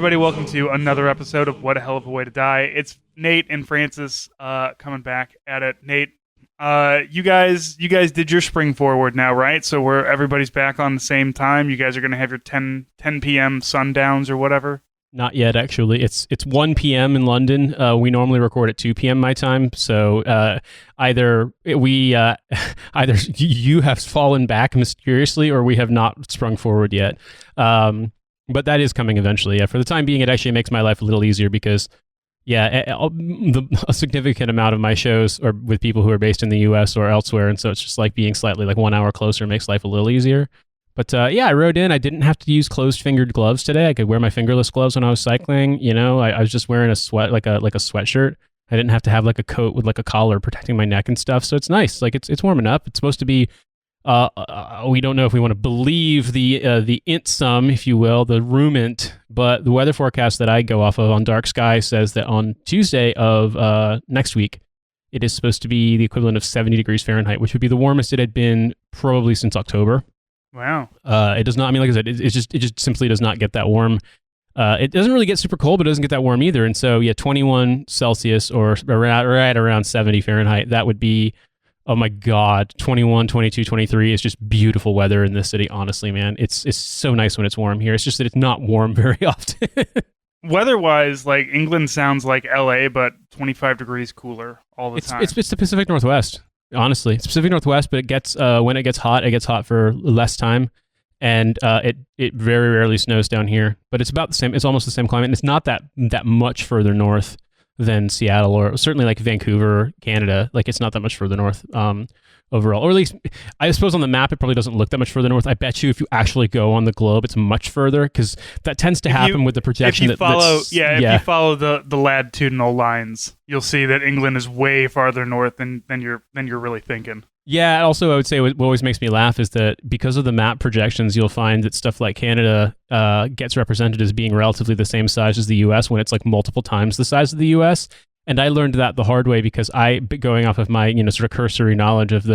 everybody. Welcome to another episode of What a Hell of a Way to Die. It's Nate and Francis coming back at it. Nate, you guys did your spring forward now, right? So everybody's back on the same time. You guys are going to have your 10 p.m. sundowns or whatever? Not yet, actually. It's 1 p.m. in London. We normally record at 2 p.m. my time. So either you have fallen back mysteriously, or we have not sprung forward yet. But that is coming eventually. Yeah, for the time being, it actually makes my life a little easier because, a significant amount of my shows are with people who are based in the U.S. or elsewhere, and so it's just like being slightly like 1 hour closer makes life a little easier. But I rode in. I didn't have to use closed-fingered gloves today. I could wear my fingerless gloves when I was cycling. You know, I was just wearing a sweatshirt. I didn't have to have like a coat with like a collar protecting my neck and stuff. So it's nice. Like it's warming up. It's supposed to be. We don't know if we want to believe the INTSUM, if you will, the RUMINT, but the weather forecast that I go off of on Dark Sky says that on Tuesday of next week, it is supposed to be the equivalent of 70 degrees Fahrenheit, which would be the warmest it had been probably since October. Wow. It does not, I mean, like I said, it just simply does not get that warm. It doesn't really get super cold, but it doesn't get that warm either. And so, 21 Celsius or right around 70 Fahrenheit, that would be, oh my God, 21, 22, 23 is just beautiful weather in this city, honestly, man. It's so nice when it's warm here. It's just that it's not warm very often. Weather-wise, like England sounds like LA, but 25 degrees cooler all the time. It's the Pacific Northwest. Honestly, it's Pacific Northwest, but it gets when it gets hot for less time, and it very rarely snows down here. But it's about the same. It's almost the same climate, and it's not that much further north than Seattle, or certainly like Vancouver, Canada. Like it's not that much further north overall, or at least I suppose on the map it probably doesn't look that much further north. I bet you if you actually go on the globe, it's much further because that tends to happen with the projection. If you follow the latitudinal lines, you'll see that England is way farther north than you're really thinking. Yeah. Also, I would say what always makes me laugh is that because of the map projections, you'll find that stuff like Canada gets represented as being relatively the same size as the U.S. when it's like multiple times the size of the U.S. And I learned that the hard way because going off of my sort of cursory knowledge of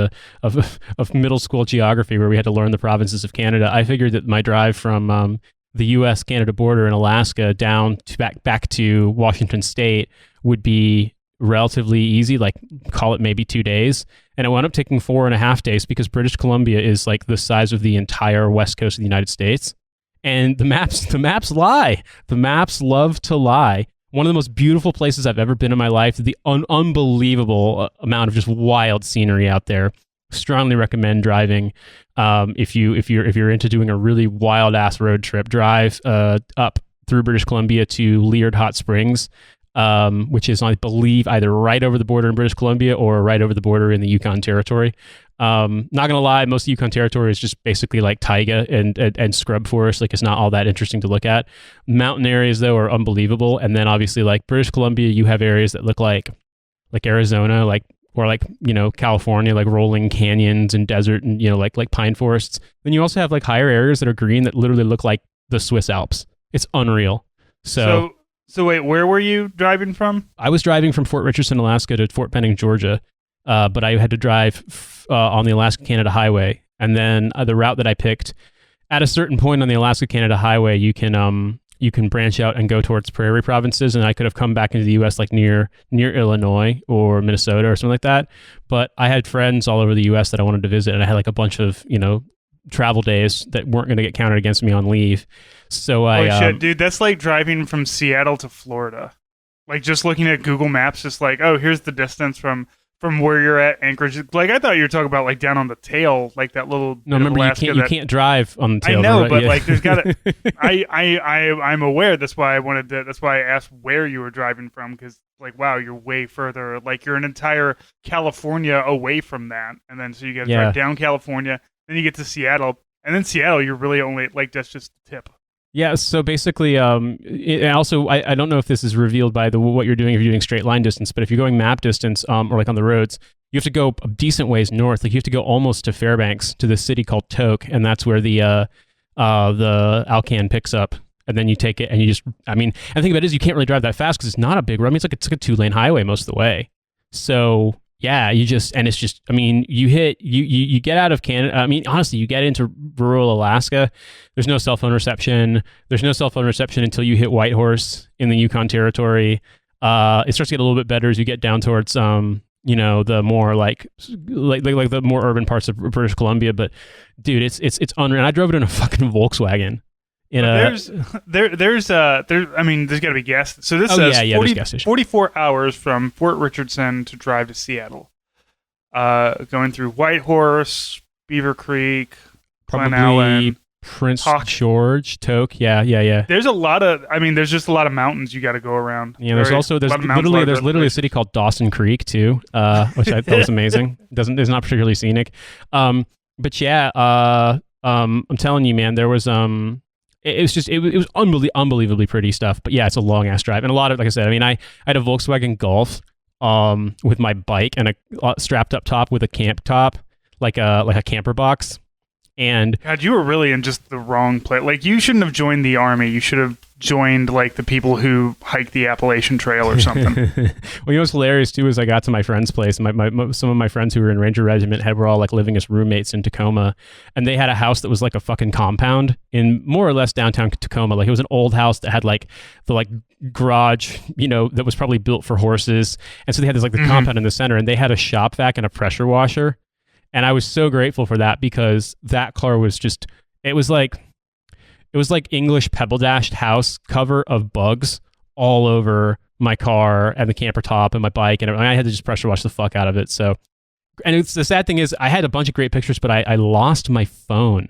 of middle school geography, where we had to learn the provinces of Canada, I figured that my drive from the U.S.-Canada border in Alaska down to back to Washington State would be relatively easy, like call it maybe 2 days. And it wound up taking 4.5 days because British Columbia is like the size of the entire west coast of the United States. And the maps lie. The maps love to lie. One of the most beautiful places I've ever been in my life. The unbelievable amount of just wild scenery out there. Strongly recommend driving. If you're into doing a really wild ass road trip, drive up through British Columbia to Liard Hot Springs, which is, I believe, either right over the border in British Columbia or right over the border in the Yukon Territory. Not gonna lie, most of the Yukon Territory is just basically like taiga and scrub forest. Like it's not all that interesting to look at. Mountain areas though are unbelievable. And then obviously like British Columbia, you have areas that look like Arizona, or California, like rolling canyons and desert and like pine forests. Then you also have like higher areas that are green that literally look like the Swiss Alps. It's unreal. So wait, where were you driving from? I was driving from Fort Richardson, Alaska to Fort Benning, Georgia. But I had to drive on the Alaska-Canada Highway. And then the route that I picked, at a certain point on the Alaska-Canada Highway, you can branch out and go towards prairie provinces. And I could have come back into the U.S. like near Illinois or Minnesota or something like that. But I had friends all over the U.S. that I wanted to visit. And I had like a bunch of, travel days that weren't going to get counted against me on leave. So shit, dude, that's like driving from Seattle to Florida. Like just looking at Google Maps, just like, oh, here's the distance from where you're at, Anchorage. Like I thought you were talking about like down on the tail, like that little. No, remember you can't drive on the tail. I know, but like there's got to. I'm aware. That's why I asked where you were driving from, because like wow, you're way further. Like you're an entire California away from that, and then so you got to drive down California, then you get to Seattle, and then Seattle, you're really only like that's just the tip. Yeah, so basically, and also, I don't know if this is revealed by what you're doing if you're doing straight line distance, but if you're going map distance, or like on the roads, you have to go a decent ways north. Like you have to go almost to Fairbanks, to this city called Tok, and that's where the Alcan picks up. And then you take it, and you just, I mean, and the thing about it is you can't really drive that fast because it's not a big road. I mean, it's like a 2-lane highway most of the way. So yeah, you just, and it's just, I mean, you get out of Canada. I mean, honestly, you get into rural Alaska, there's no cell phone reception. There's no cell phone reception until you hit Whitehorse in the Yukon Territory. It starts to get a little bit better as you get down towards the more like the more urban parts of British Columbia. But dude, it's unreal. And I drove it in a fucking Volkswagen. There's got to be gas. So this says 44 hours from Fort Richardson to drive to Seattle. Going through Whitehorse, Beaver Creek, Glen Allen, Prince George, Tok. Yeah. There's a lot of, there's just a lot of mountains you got to go around. Yeah, there's literally a city called Dawson Creek too, which I thought was amazing. It's not particularly scenic. But yeah, I'm telling you, man, there was it was unbelievably pretty stuff. But yeah, it's a long ass drive, and a lot of, like I said, I had a Volkswagen Golf with my bike and a strapped up top with a camp top, like a camper box. And God, you were really in just the wrong place. Like, you shouldn't have joined the army. You should have joined like the people who hike the Appalachian Trail or something. Well, what's hilarious too is I got to my friend's place. Some of my friends who were in Ranger Regiment were all like living as roommates in Tacoma, and they had a house that was like a fucking compound in more or less downtown Tacoma. Like, it was an old house that had like the garage, that was probably built for horses, and so they had this like the compound in the center, and they had a shop vac and a pressure washer. And I was so grateful for that, because that car was just, it was like English pebble dashed house cover of bugs all over my car and the camper top and my bike and everything. I had to just pressure wash the fuck out of it. So, and the sad thing is, I had a bunch of great pictures, but I lost my phone.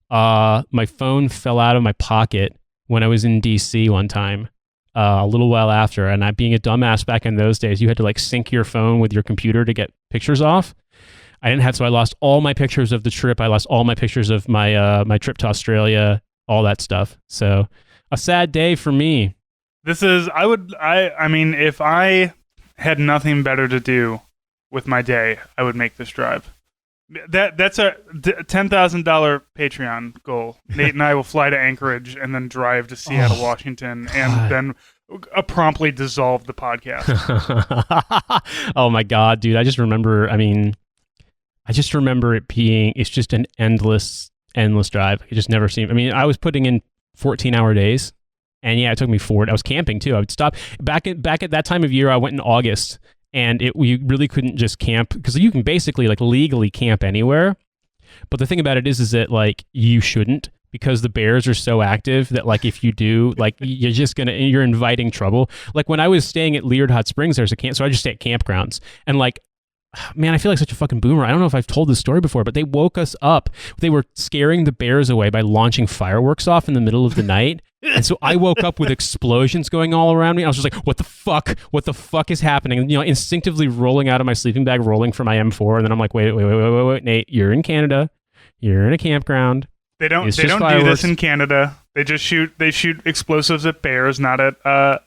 My phone fell out of my pocket when I was in DC one time, a little while after. And I, being a dumbass back in those days, you had to like sync your phone with your computer to get pictures off. I didn't have, so I lost all my pictures of the trip. I lost all my pictures of my my trip to Australia, all that stuff. So, a sad day for me. This is, if I had nothing better to do with my day, I would make this drive. That's a $10,000 Patreon goal. Nate and I will fly to Anchorage and then drive to Seattle, Washington, and then promptly dissolve the podcast. Oh my God, dude. I just remember it being, it's just an endless drive. It just never seemed, I was putting in 14-hour days, and yeah, it took me 4. I was camping too. I would stop back at that time of year. I went in August, and we really couldn't just camp, because you can basically like legally camp anywhere. But the thing about it is that like you shouldn't, because the bears are so active that like if you do, like you're inviting trouble. Like when I was staying at Leard Hot Springs, there's a camp, so I just stay at campgrounds, and like, man, I feel like such a fucking boomer. I don't know if I've told this story before, but they woke us up. They were scaring the bears away by launching fireworks off in the middle of the night. And so I woke up with explosions going all around me. I was just like, what the fuck? What the fuck is happening? And, instinctively rolling out of my sleeping bag, rolling for my M4. And then I'm like, wait, Nate, you're in Canada. You're in a campground. They don't do this in Canada. They shoot explosives at bears, not at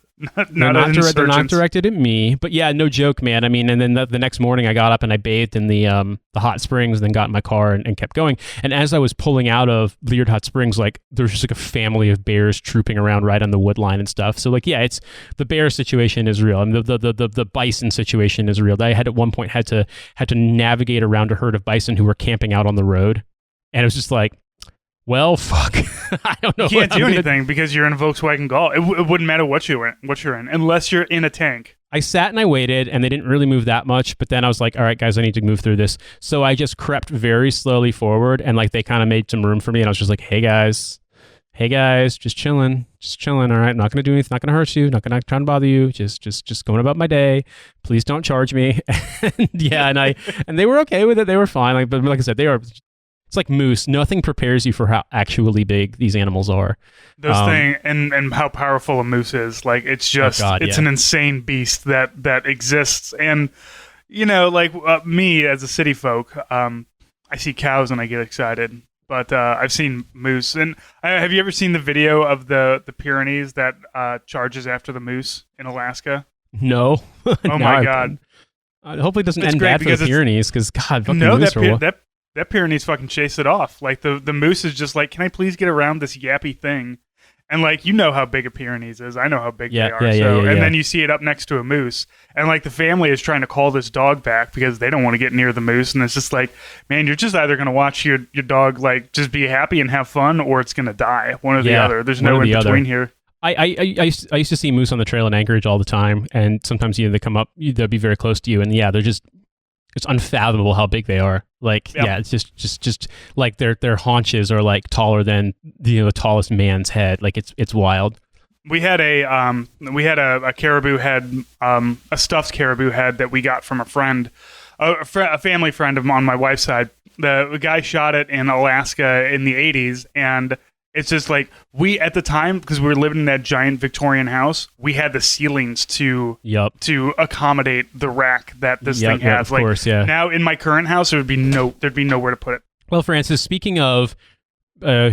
They're not directed at me, but yeah, no joke, man. And then the next morning I got up and I bathed in the hot springs, and then got in my car and kept going. And as I was pulling out of Leard Hot Springs, like there was just like a family of bears trooping around right on the wood line and stuff. So like, yeah, it's the bear situation is real, and the bison situation is real. I had at one point had to navigate around a herd of bison who were camping out on the road, and it was just like, well, fuck. I don't know. You can't do anything because you're in a Volkswagen Golf. It wouldn't matter what you're in, unless you're in a tank. I sat and I waited, and they didn't really move that much. But then I was like, all right, guys, I need to move through this. So I just crept very slowly forward, and like they kind of made some room for me. And I was just like, hey guys, just chilling. All right, not gonna do anything, not gonna hurt you, not gonna try to bother you. Just going about my day. Please don't charge me. And yeah, and they were okay with it. They were fine. But like I said, they are. It's like moose. Nothing prepares you for how actually big these animals are. Those things, and how powerful a moose is. Like, it's just, it's an insane beast that exists. And, me as a city folk, I see cows and I get excited. But I've seen moose. And have you ever seen the video of the Pyrenees that charges after the moose in Alaska? No. Oh my God. Hopefully it doesn't end bad for the Pyrenees, because God, fucking moose that Pyrenees fucking chased it off. Like the moose is just like, can I please get around this yappy thing? And like, you know how big a Pyrenees is. I know how big Yeah, they are. yeah. And then you see it up next to a moose. And like the family is trying to call this dog back because they don't want to get near the moose. And it's just like, man, you're just either going to watch your dog like just be happy and have fun, or it's going to die. One or the other. There's no in between here. I used to see moose on the trail in Anchorage all the time. And sometimes they come up, they'll be very close to you. And yeah, it's unfathomable how big they are. Like, yeah, it's just like their haunches are like taller than the tallest man's head. Like it's wild. We had a caribou head, a stuffed caribou head that we got from a friend, a family friend on my wife's side. The guy shot it in Alaska in the 80s, and it's just like, we at the time, because we were living in that giant Victorian house, we had the ceilings to accommodate the rack that this thing has. Of course, yeah. Now in my current house, there'd be nowhere to put it. Well, Francis, speaking of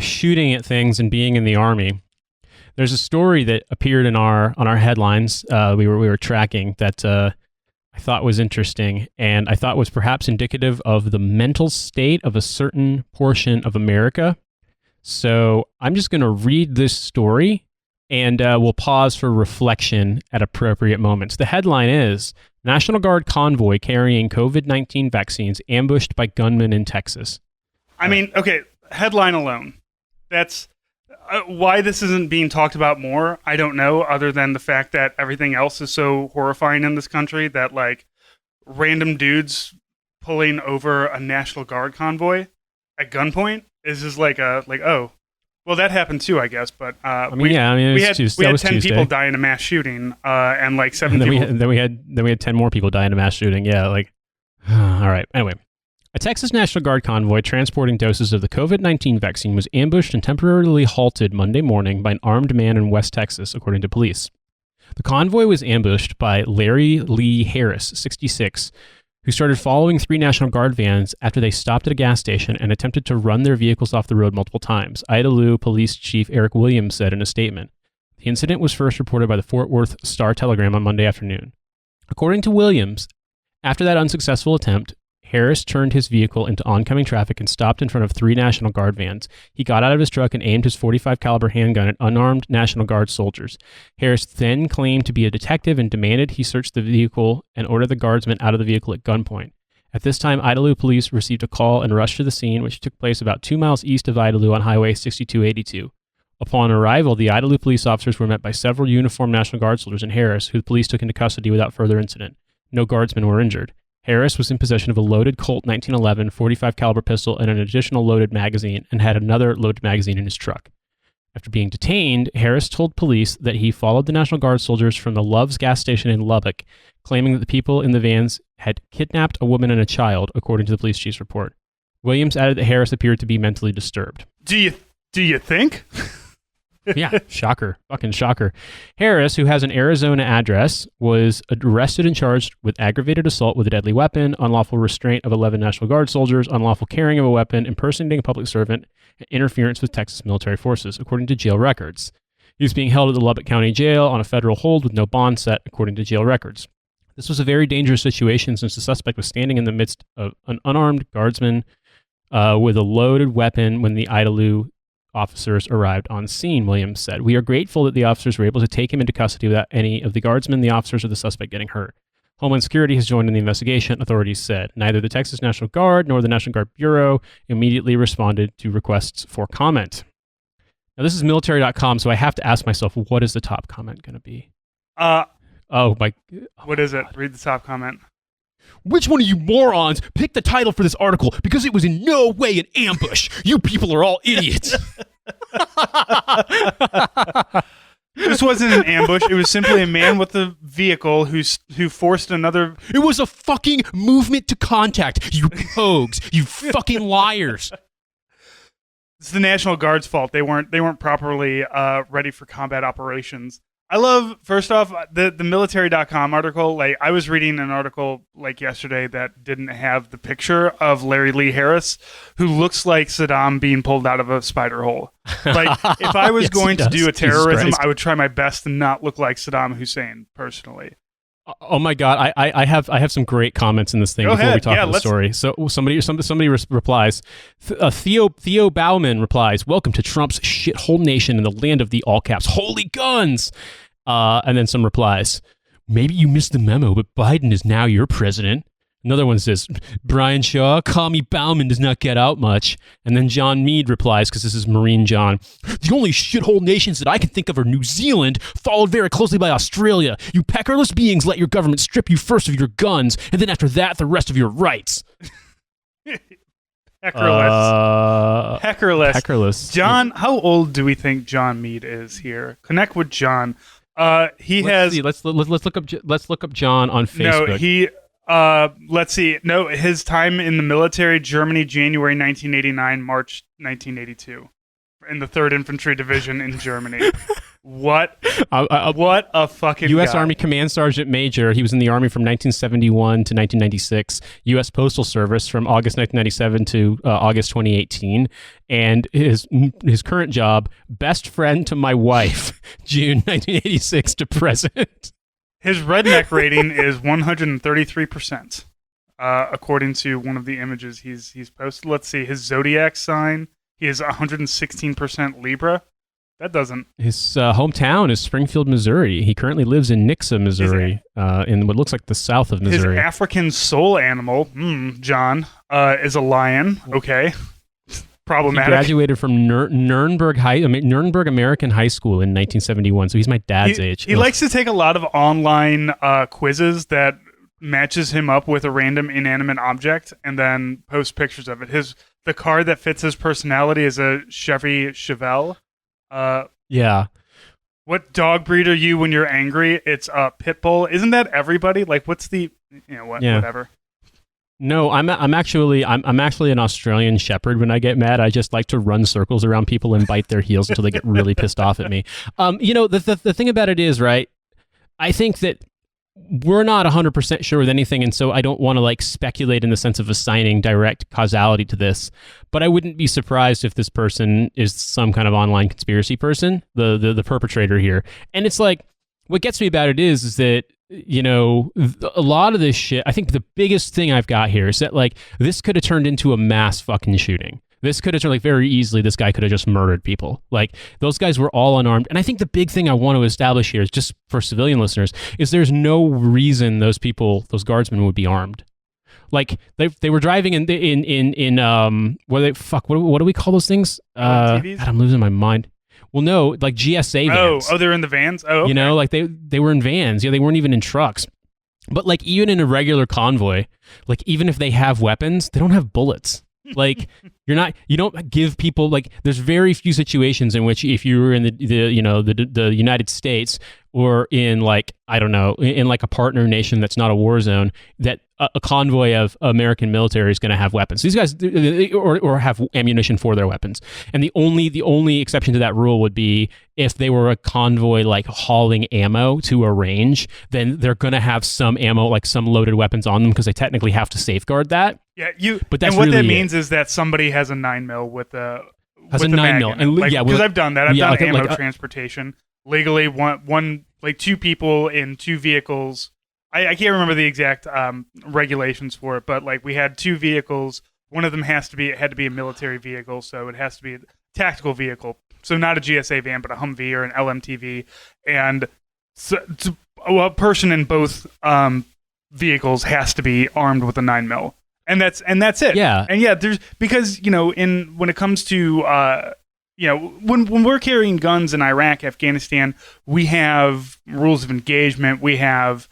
shooting at things and being in the Army, there's a story that appeared on our headlines. We were tracking that I thought was interesting, and I thought was perhaps indicative of the mental state of a certain portion of America. So I'm just going to read this story, and we'll pause for reflection at appropriate moments. The headline is, National Guard convoy carrying COVID-19 vaccines ambushed by gunmen in Texas. I mean, okay, headline alone. That's why this isn't being talked about more. I don't know, other than the fact that everything else is so horrifying in this country that, like, random dudes pulling over a National Guard convoy at gunpoint is just like oh, well, that happened too, I guess. But we had 10 people die in a mass shooting, and like 7 people. Then we had 10 more people die in a mass shooting. Yeah, like, all right. Anyway, a Texas National Guard convoy transporting doses of the COVID-19 vaccine was ambushed and temporarily halted Monday morning by an armed man in West Texas, according to police. The convoy was ambushed by Larry Lee Harris, 66. Who started following 3 National Guard vans after they stopped at a gas station and attempted to run their vehicles off the road multiple times, Idalou Police Chief Eric Williams said in a statement. The incident was first reported by the Fort Worth Star-Telegram on Monday afternoon. According to Williams, after that unsuccessful attempt, Harris turned his vehicle into oncoming traffic and stopped in front of 3 National Guard vans. He got out of his truck and aimed his .45 caliber handgun at unarmed National Guard soldiers. Harris then claimed to be a detective and demanded he search the vehicle and order the guardsmen out of the vehicle at gunpoint. At this time, Idalou police received a call and rushed to the scene, which took place about 2 miles east of Idalou on Highway 6282. Upon arrival, the Idalou police officers were met by several uniformed National Guard soldiers and Harris, who the police took into custody without further incident. No guardsmen were injured. Harris was in possession of a loaded Colt 1911 .45 caliber pistol and an additional loaded magazine, and had another loaded magazine in his truck. After being detained, Harris told police that he followed the National Guard soldiers from the Love's gas station in Lubbock, claiming that the people in the vans had kidnapped a woman and a child, according to the police chief's report. Williams added that Harris appeared to be mentally disturbed. Do you think? Yeah, shocker. Fucking shocker. Harris, who has an Arizona address, was arrested and charged with aggravated assault with a deadly weapon, unlawful restraint of 11 National Guard soldiers, unlawful carrying of a weapon, impersonating a public servant, and interference with Texas military forces, according to jail records. He was being held at the Lubbock County Jail on a federal hold with no bond set, according to jail records. This was a very dangerous situation since the suspect was standing in the midst of an unarmed guardsman with a loaded weapon when the Idalou officers arrived on scene, Williams said. We are grateful that the officers were able to take him into custody without any of the guardsmen, the officers, or the suspect getting hurt. Homeland Security has joined in the investigation, authorities said. Neither the Texas National Guard nor the National Guard Bureau immediately responded to requests for comment. Now, this is military.com, so I have to ask myself, what is the top comment going to be? What is it? Read the top comment. Which one of you morons picked the title for this article because it was in no way an ambush? You people are all idiots. This wasn't an ambush. It was simply a man with a vehicle who forced another... It was a fucking movement to contact, you pogues, you fucking liars. It's the National Guard's fault. They weren't properly ready for combat operations. I love, first off, the military.com article. Like, I was reading an article like yesterday that didn't have the picture of Larry Lee Harris, who looks like Saddam being pulled out of a spider hole. Like, if I was going to do a terrorism, I would try my best to not look like Saddam Hussein, personally. Oh my God, I have some great comments in this thing Go before we ahead. talk Yeah, about the let's- story. So somebody replies, Theo Bauman replies, "Welcome to Trump's shithole nation in the land of the all caps holy guns." And then some replies, "Maybe you missed the memo, but Biden is now your president." Another one says, "Brian Shaw, call me Bauman does not get out much." And then John Meade replies, because this is Marine John, "The only shithole nations that I can think of are New Zealand, followed very closely by Australia. You peckerless beings let your government strip you first of your guns, and then after that, the rest of your rights." Peckerless. Peckerless. John, how old do we think John Meade is here? Connect with John. Let's look up John on Facebook. Let's see. No, his time in the military, Germany, January 1989, March 1982, in the 3rd Infantry Division in Germany. What a fucking U.S. guy. Army Command Sergeant Major. He was in the Army from 1971 to 1996. U.S. Postal Service from August 1997 to August 2018. And his current job, best friend to my wife, June 1986 to present. His redneck rating is 133%, according to one of the images he's posted. Let's see, his zodiac sign, he is 116% Libra. That doesn't... His hometown is Springfield, Missouri. He currently lives in Nixa, Missouri, in what looks like the south of Missouri. His African soul animal, John, is a lion. Okay. Problematic. He graduated from Nuremberg American High School in 1971, so he's my dad's age. He likes to take a lot of online quizzes that matches him up with a random inanimate object and then post pictures of it. The car that fits his personality is a Chevy Chevelle. Yeah. What dog breed are you when you're angry? It's a pit bull. Isn't that everybody? Like, what's the whatever. No, I'm actually an Australian Shepherd. When I get mad, I just like to run circles around people and bite their heels until they get really pissed off at me. The thing about it is, right, I think that we're not 100% sure with anything, and so I don't want to speculate in the sense of assigning direct causality to this, but I wouldn't be surprised if this person is some kind of online conspiracy person, the perpetrator here. And it's what gets me about it is that a lot of this shit, I think the biggest thing I've got here is that this could have turned into a mass fucking shooting. This could have turned very easily, this guy could have just murdered people. Those guys were all unarmed. And I think the big thing I want to establish here is, just for civilian listeners, is there's no reason those guardsmen would be armed. They were driving in what do we call those things? God, I'm losing my mind. Well, no, GSA vans. Oh, they're in the vans? Oh, okay. They were in vans. They weren't even in trucks. But even in a regular convoy, even if they have weapons, they don't have bullets. You don't give people, there's very few situations in which, if you were in the United States or in I don't know, in a partner nation that's not a war zone, that a convoy of American military is going to have weapons. These guys or have ammunition for their weapons. And the only exception to that rule would be if they were a convoy hauling ammo to a range, then they're going to have some ammo, some loaded weapons on them, because they technically have to safeguard that. Yeah, but that's and what really that means is that somebody has a 9mm with a 9mm, and because I've done that. I've done ammo transportation legally. Two people in two vehicles. I can't remember the exact regulations for it, but we had two vehicles. One of them had to be a military vehicle, so it has to be a tactical vehicle. So not a GSA van, but a Humvee or an LMTV, and a person in both vehicles has to be armed with a 9mm. And that's it. Yeah. And there's, because when it comes to when we're carrying guns in Iraq, Afghanistan, we have rules of engagement. We have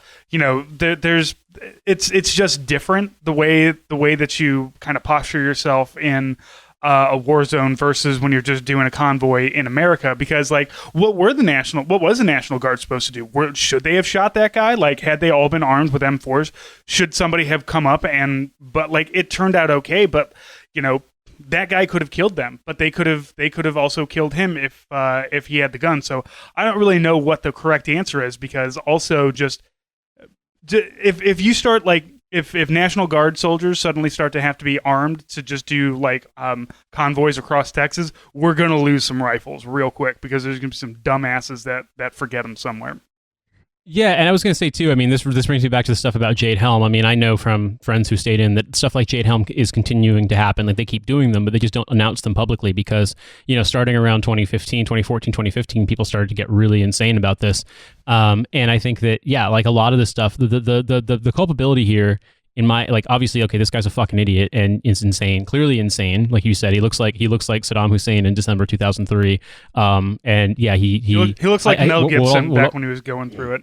it's just different the way that you kind of posture yourself in a war zone versus when you're just doing a convoy in America. Because what was the National Guard supposed to do? Should they have shot that guy? Had they all been armed with M4s? Should somebody have come up but it turned out okay, but that guy could have killed them, but they could have also killed him if he had the gun. So I don't really know what the correct answer is, because also just if you start if National Guard soldiers suddenly start to have to be armed to just do convoys across Texas, we're gonna lose some rifles real quick, because there's gonna be some dumbasses that forget them somewhere. Yeah, and I was going to say too. I mean, this brings me back to the stuff about Jade Helm. I mean, I know from friends who stayed in that stuff like Jade Helm is continuing to happen. Like they keep doing them, but they just don't announce them publicly because starting around 2015, 2014, 2015, people started to get really insane about this. And I think that like a lot of this stuff, the culpability here. In my obviously, okay, this guy's a fucking idiot and is insane, clearly insane. Like you said, he looks like Saddam Hussein in December 2003. And yeah, he looks like Mel Gibson back when he was going through it.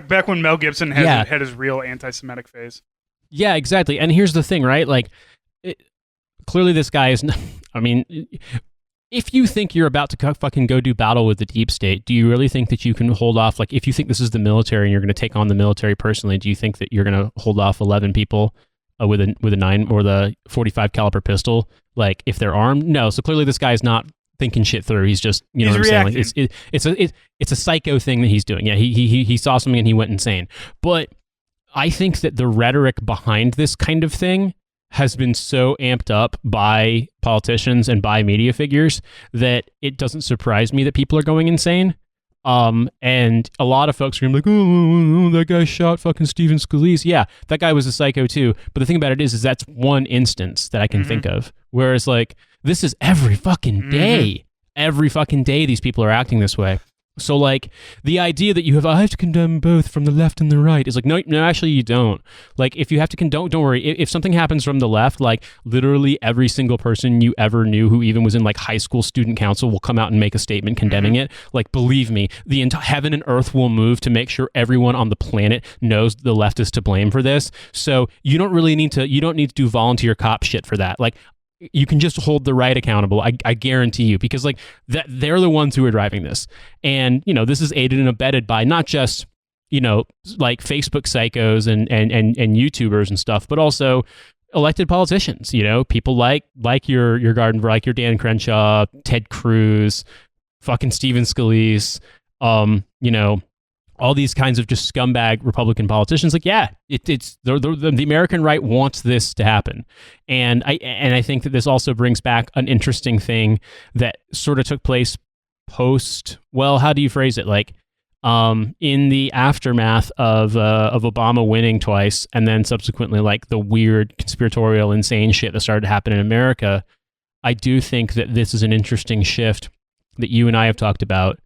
Back when Mel Gibson had his real anti-Semitic phase. Yeah, exactly. And here's the thing, right? Like, clearly this guy is. I mean, if you think you're about to fucking go do battle with the deep state, do you really think that you can hold off? Like, if you think this is the military and you're going to take on the military personally, do you think that you're going to hold off 11 people with a 9 or the 45 caliber pistol? Like, if they're armed? No. So clearly, this guy is not thinking shit through. He's just, you know what I'm saying? Like, it's a psycho thing that he's doing. Yeah, he saw something and he went insane. But I think that the rhetoric behind this kind of thing has been so amped up by politicians and by media figures that it doesn't surprise me that people are going insane. And a lot of folks are going to be like, oh, that guy shot fucking Stephen Scalise. Yeah, that guy was a psycho too. But the thing about it is that's one instance that I can think of. Whereas like, this is every fucking day. Every fucking day these people are acting this way. So like the idea that I have to condemn both from the left and the right is like, no, actually you don't. Like if you have to condone, don't worry. If something happens from the left, like literally every single person you ever knew who even was in like high school student council will come out and make a statement condemning it. Like, believe me, the entire heaven and earth will move to make sure everyone on the planet knows the left is to blame for this. So you don't need to do volunteer cop shit for that. Like, you can just hold the right accountable. I guarantee you, because like they're the ones who are driving this. And, this is aided and abetted by not just, like Facebook psychos and YouTubers and stuff, but also elected politicians, people like your Garden, like your Dan Crenshaw, Ted Cruz, fucking Stephen Scalise, all these kinds of just scumbag Republican politicians. Like, yeah, it's the American right wants this to happen, and I think that this also brings back an interesting thing that sort of took place post. Well, how do you phrase it? Like, in the aftermath of Obama winning twice, and then subsequently like the weird conspiratorial, insane shit that started to happen in America. I do think that this is an interesting shift that you and I have talked about,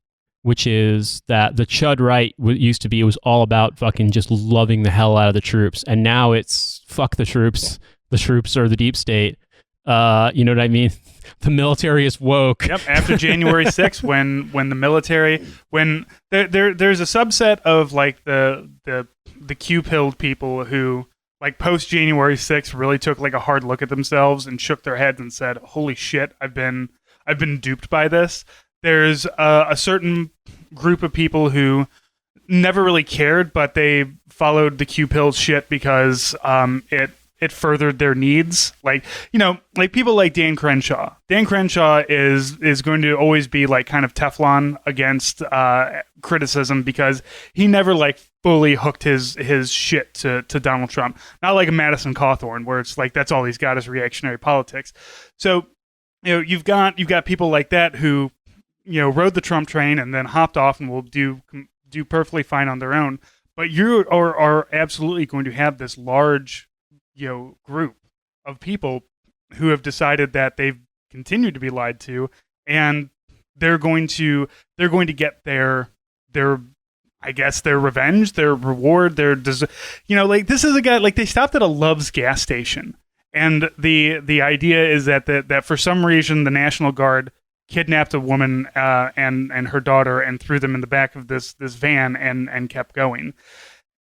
which is that the Chud right used to be, it was all about fucking just loving the hell out of the troops. And now it's fuck the troops. The troops are the deep state. You know what I mean? The military is woke. Yep. After January 6th, when the military, when there's a subset of like the Q-pilled people who like post January 6th really took like a hard look at themselves and shook their heads and said, holy shit, I've been duped by this. There's a certain group of people who never really cared, but they followed the Q-pill shit because it furthered their needs. Like, like people like Dan Crenshaw. Dan Crenshaw is going to always be like kind of Teflon against criticism because he never like fully hooked his shit to Donald Trump. Not like a Madison Cawthorn where it's like that's all he's got is reactionary politics. So you've got people like that who rode the Trump train and then hopped off and will do perfectly fine on their own. But you are absolutely going to have this large, group of people who have decided that they've continued to be lied to, and they're going to get their I guess their revenge, their reward, like this is a guy, like they stopped at a Love's gas station, and the idea is that for some reason the National Guard kidnapped a woman and her daughter and threw them in the back of this van and kept going.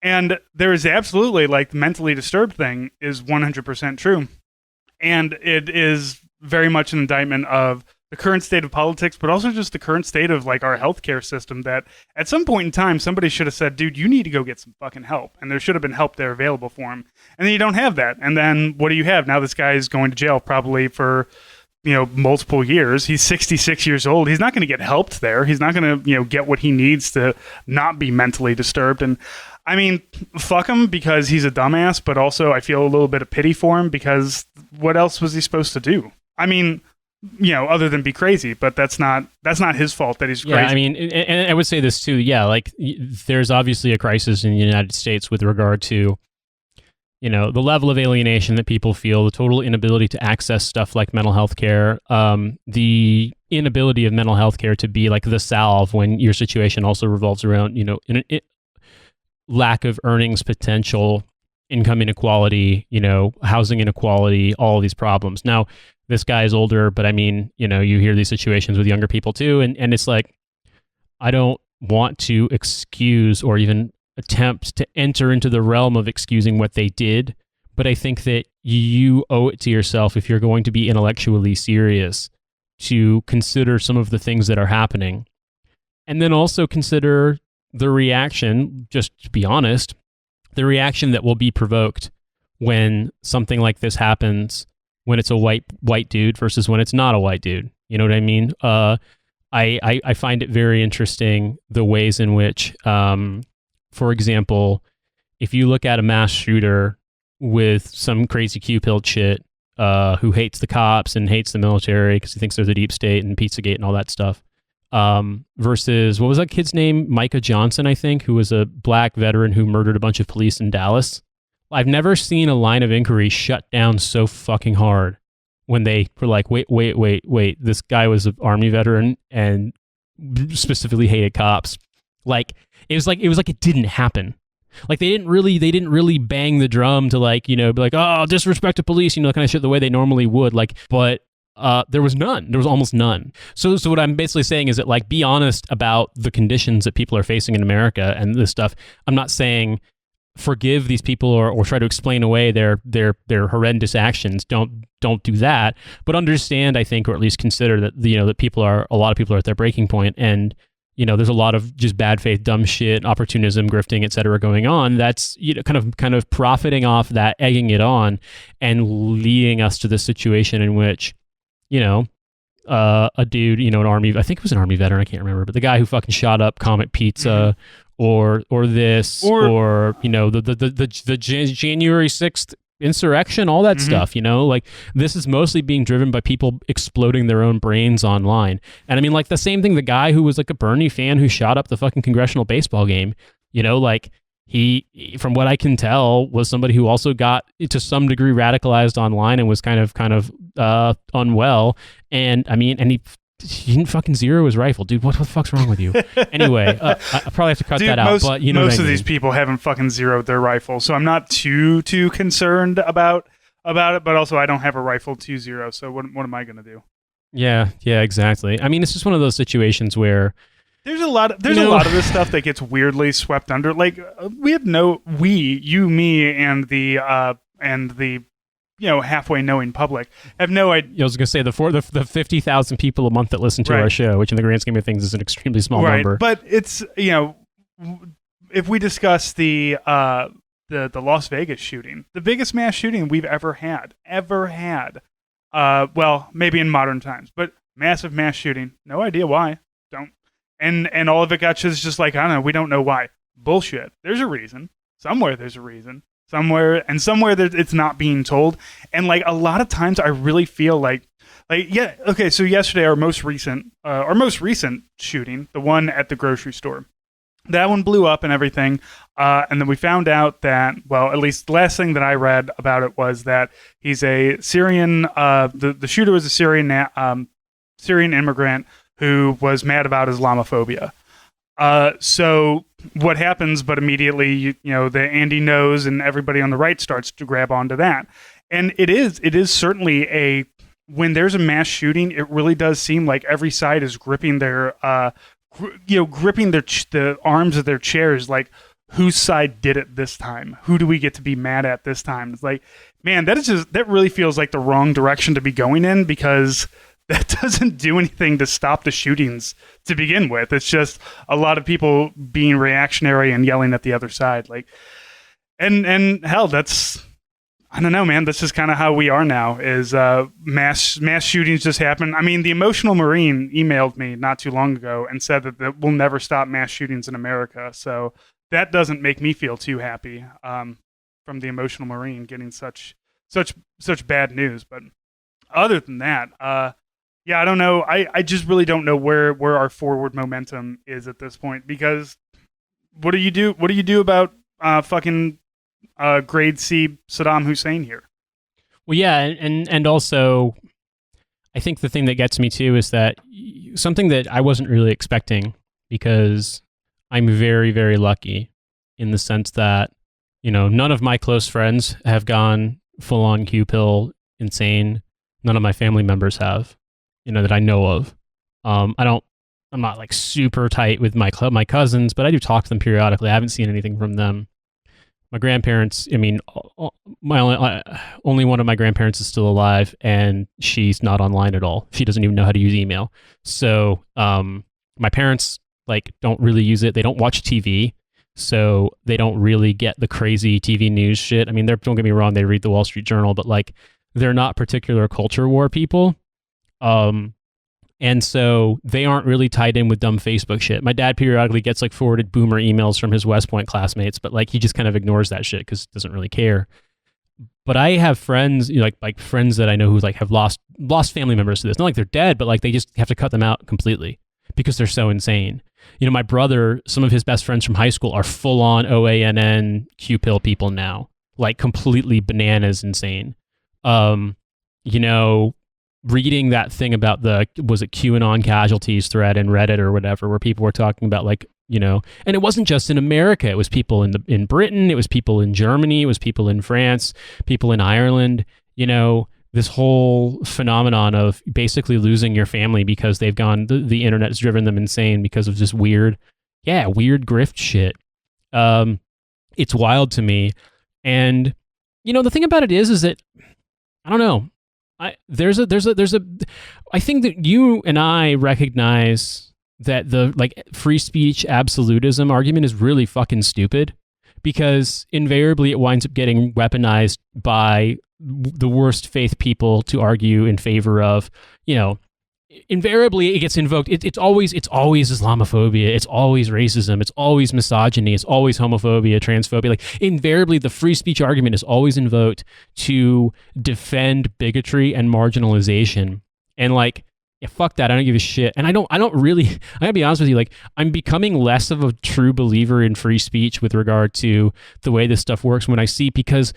And there is absolutely like the mentally disturbed thing is 100% true. And it is very much an indictment of the current state of politics, but also just the current state of like our healthcare system that at some point in time, somebody should have said, dude, you need to go get some fucking help. And there should have been help there available for him. And then you don't have that. And then what do you have? Now this guy is going to jail probably for multiple years. He's 66 years old. He's not going to get helped there. He's not going to, get what he needs to not be mentally disturbed. And I mean, fuck him because he's a dumbass, but also I feel a little bit of pity for him because what else was he supposed to do? I mean, other than be crazy. But that's not his fault that he's crazy. Yeah, I mean, and I would say this too. Yeah, like there's obviously a crisis in the United States with regard to, the level of alienation that people feel, the total inability to access stuff like mental health care, the inability of mental health care to be like the salve when your situation also revolves around, lack of earnings potential, income inequality, housing inequality, all of these problems. Now, this guy is older, but I mean, you hear these situations with younger people too. And it's like, I don't want to excuse or even attempt to enter into the realm of excusing what they did. But I think that you owe it to yourself, if you're going to be intellectually serious, to consider some of the things that are happening. And then also consider the reaction, just to be honest, the reaction that will be provoked when something like this happens, when it's a white dude versus when it's not a white dude. You know what I mean? I find it very interesting the ways in which, for example, if you look at a mass shooter with some crazy Q-pilled shit who hates the cops and hates the military because he thinks they're the deep state and Pizzagate and all that stuff, versus, what was that kid's name? Micah Johnson, I think, who was a black veteran who murdered a bunch of police in Dallas. I've never seen a line of inquiry shut down so fucking hard when they were like, wait, this guy was an army veteran and specifically hated cops. Like it was like it didn't happen. Like they didn't really bang the drum to be like, oh, disrespect to police, that kind of shit the way they normally would. But there was none. There was almost none. So what I'm basically saying is that, like, be honest about the conditions that people are facing in America and this stuff. I'm not saying forgive these people or try to explain away their horrendous actions. Don't do that. But understand, I think, or at least consider that that a lot of people are at their breaking point, and there's a lot of just bad faith, dumb shit, opportunism, grifting, etc. going on. That's kind of profiting off that, egging it on, and leading us to the situation in which a dude, an army, I think it was an army veteran, I can't remember, but the guy who fucking shot up Comet Pizza, or the January 6th insurrection, all that stuff, like this is mostly being driven by people exploding their own brains online. And I mean, like, the same thing, the guy who was like a Bernie fan who shot up the fucking congressional baseball game, like, he, from what I can tell, was somebody who also got to some degree radicalized online and was kind of unwell. And I mean, and he didn't fucking zero his rifle, dude. What the fuck's wrong with you? Anyway, I probably have to cut that out. But most of these people haven't fucking zeroed their rifle, so I'm not too concerned about it. But also, I don't have a rifle to zero, so what am I gonna do? Yeah, exactly. I mean, it's just one of those situations where there's a lot of this stuff that gets weirdly swept under. Like, you, me, and the halfway knowing public have no idea. I was going to say the 50,000 people a month that listen to our show, which in the grand scheme of things is an extremely small number. But it's, if we discuss the Las Vegas shooting, the biggest mass shooting we've ever had, well, maybe in modern times, but massive mass shooting, no idea why. And all of it got just like, I don't know, we don't know why. Bullshit. There's a reason. Somewhere there's a reason. Somewhere it's not being told. And like a lot of times I really feel like yeah, okay, so yesterday our most recent shooting, the one at the grocery store, that one blew up and everything. And then we found out that, well, at least the last thing that I read about it was that he's a Syrian, the shooter was a Syrian immigrant who was mad about Islamophobia. So what happens, but immediately, the Andy knows and everybody on the right starts to grab onto that. And it is certainly when there's a mass shooting, it really does seem like every side is gripping their, the arms of their chairs, like, whose side did it this time? Who do we get to be mad at this time? It's like, man, that really feels like the wrong direction to be going in, because that doesn't do anything to stop the shootings to begin with. It's just a lot of people being reactionary and yelling at the other side. Like, and hell, I don't know, man. That's just kind of how we are now, is mass shootings just happen. I mean, the Emotional Marine emailed me not too long ago and said that we'll never stop mass shootings in America. So that doesn't make me feel too happy, from the Emotional Marine getting such bad news. But other than that, Yeah, I don't know. I just really don't know where our forward momentum is at this point, because what do you do? What do you do about fucking grade C Saddam Hussein here? Well, yeah, and also, I think the thing that gets me too is that something that I wasn't really expecting, because I'm very, very lucky in the sense that, none of my close friends have gone full on Q pill insane. None of my family members have, that I know of. I'm not like super tight with my cousins, but I do talk to them periodically. I haven't seen anything from them. My grandparents, I mean, only one of my grandparents is still alive, and she's not online at all. She doesn't even know how to use email. So my parents don't really use it. They don't watch TV, so they don't really get the crazy TV news shit. I mean, don't get me wrong, they read the Wall Street Journal, but they're not particular culture war people. And so they aren't really tied in with dumb Facebook shit. My dad periodically gets forwarded boomer emails from his West Point classmates, but he just kind of ignores that shit because he doesn't really care. But I have friends, like friends that I know who have lost family members to this. Not like they're dead, but they just have to cut them out completely because they're so insane. My brother, some of his best friends from high school are full on OANN Q pill people now, completely bananas insane. Reading that thing about was it QAnon casualties thread in Reddit or whatever, where people were talking about and it wasn't just in America. It was people in Britain. It was people in Germany. It was people in France, people in Ireland, this whole phenomenon of basically losing your family because they've gone, the internet has driven them insane because of just weird grift shit. It's wild to me. And, the thing about it is that, I don't know. I think that you and I recognize that the free speech absolutism argument is really fucking stupid, because invariably it winds up getting weaponized by the worst faith people to argue in favor of, invariably it gets invoked. It's always Islamophobia. It's always racism. It's always misogyny. It's always homophobia, transphobia. Invariably the free speech argument is always invoked to defend bigotry and marginalization. And yeah, fuck that. I don't give a shit. And I gotta be honest with you, I'm becoming less of a true believer in free speech with regard to the way this stuff works when I see, because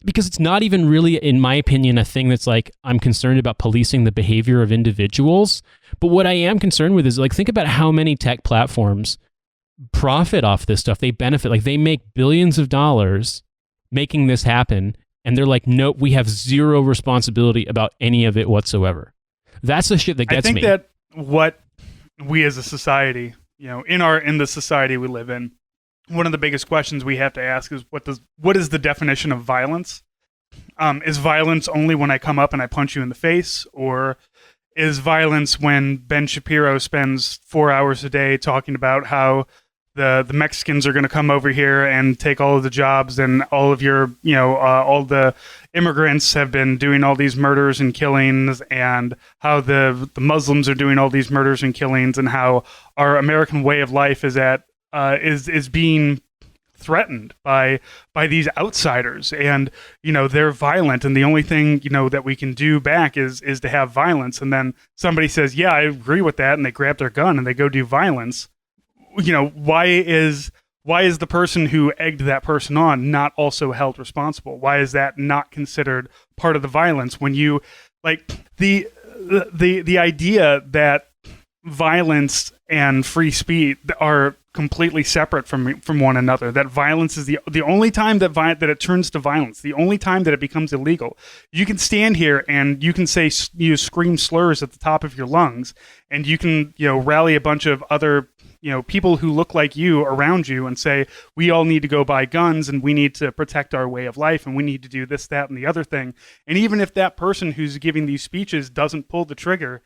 it's not even really, in my opinion, a thing that's I'm concerned about policing the behavior of individuals. But what I am concerned with is think about how many tech platforms profit off this stuff. They benefit, they make billions of dollars making this happen. And they're nope, we have zero responsibility about any of it whatsoever. That's the shit that gets me. I think that what we as a society, in the society we live in, one of the biggest questions we have to ask is what is the definition of violence? Is violence only when I come up and I punch you in the face, or is violence when Ben Shapiro spends 4 hours a day talking about how the Mexicans are going to come over here and take all of the jobs, and all of your all the immigrants have been doing all these murders and killings, and how the Muslims are doing all these murders and killings, and how our American way of life is being threatened by these outsiders, and they're violent, and the only thing that we can do back is to have violence. And then somebody says, yeah, I agree with that, and they grab their gun and they go do violence. Why is the person who egged that person on not also held responsible? Why is that not considered part of the violence? When you the idea that violence and free speech are completely separate from one another, that violence is the only time that it turns to violence, the only time that it becomes illegal. You can stand here and you can scream slurs at the top of your lungs, and you can rally a bunch of other people who look like you around you and say, we all need to go buy guns, and we need to protect our way of life, and we need to do this, that, and the other thing. And even if that person who's giving these speeches doesn't pull the trigger,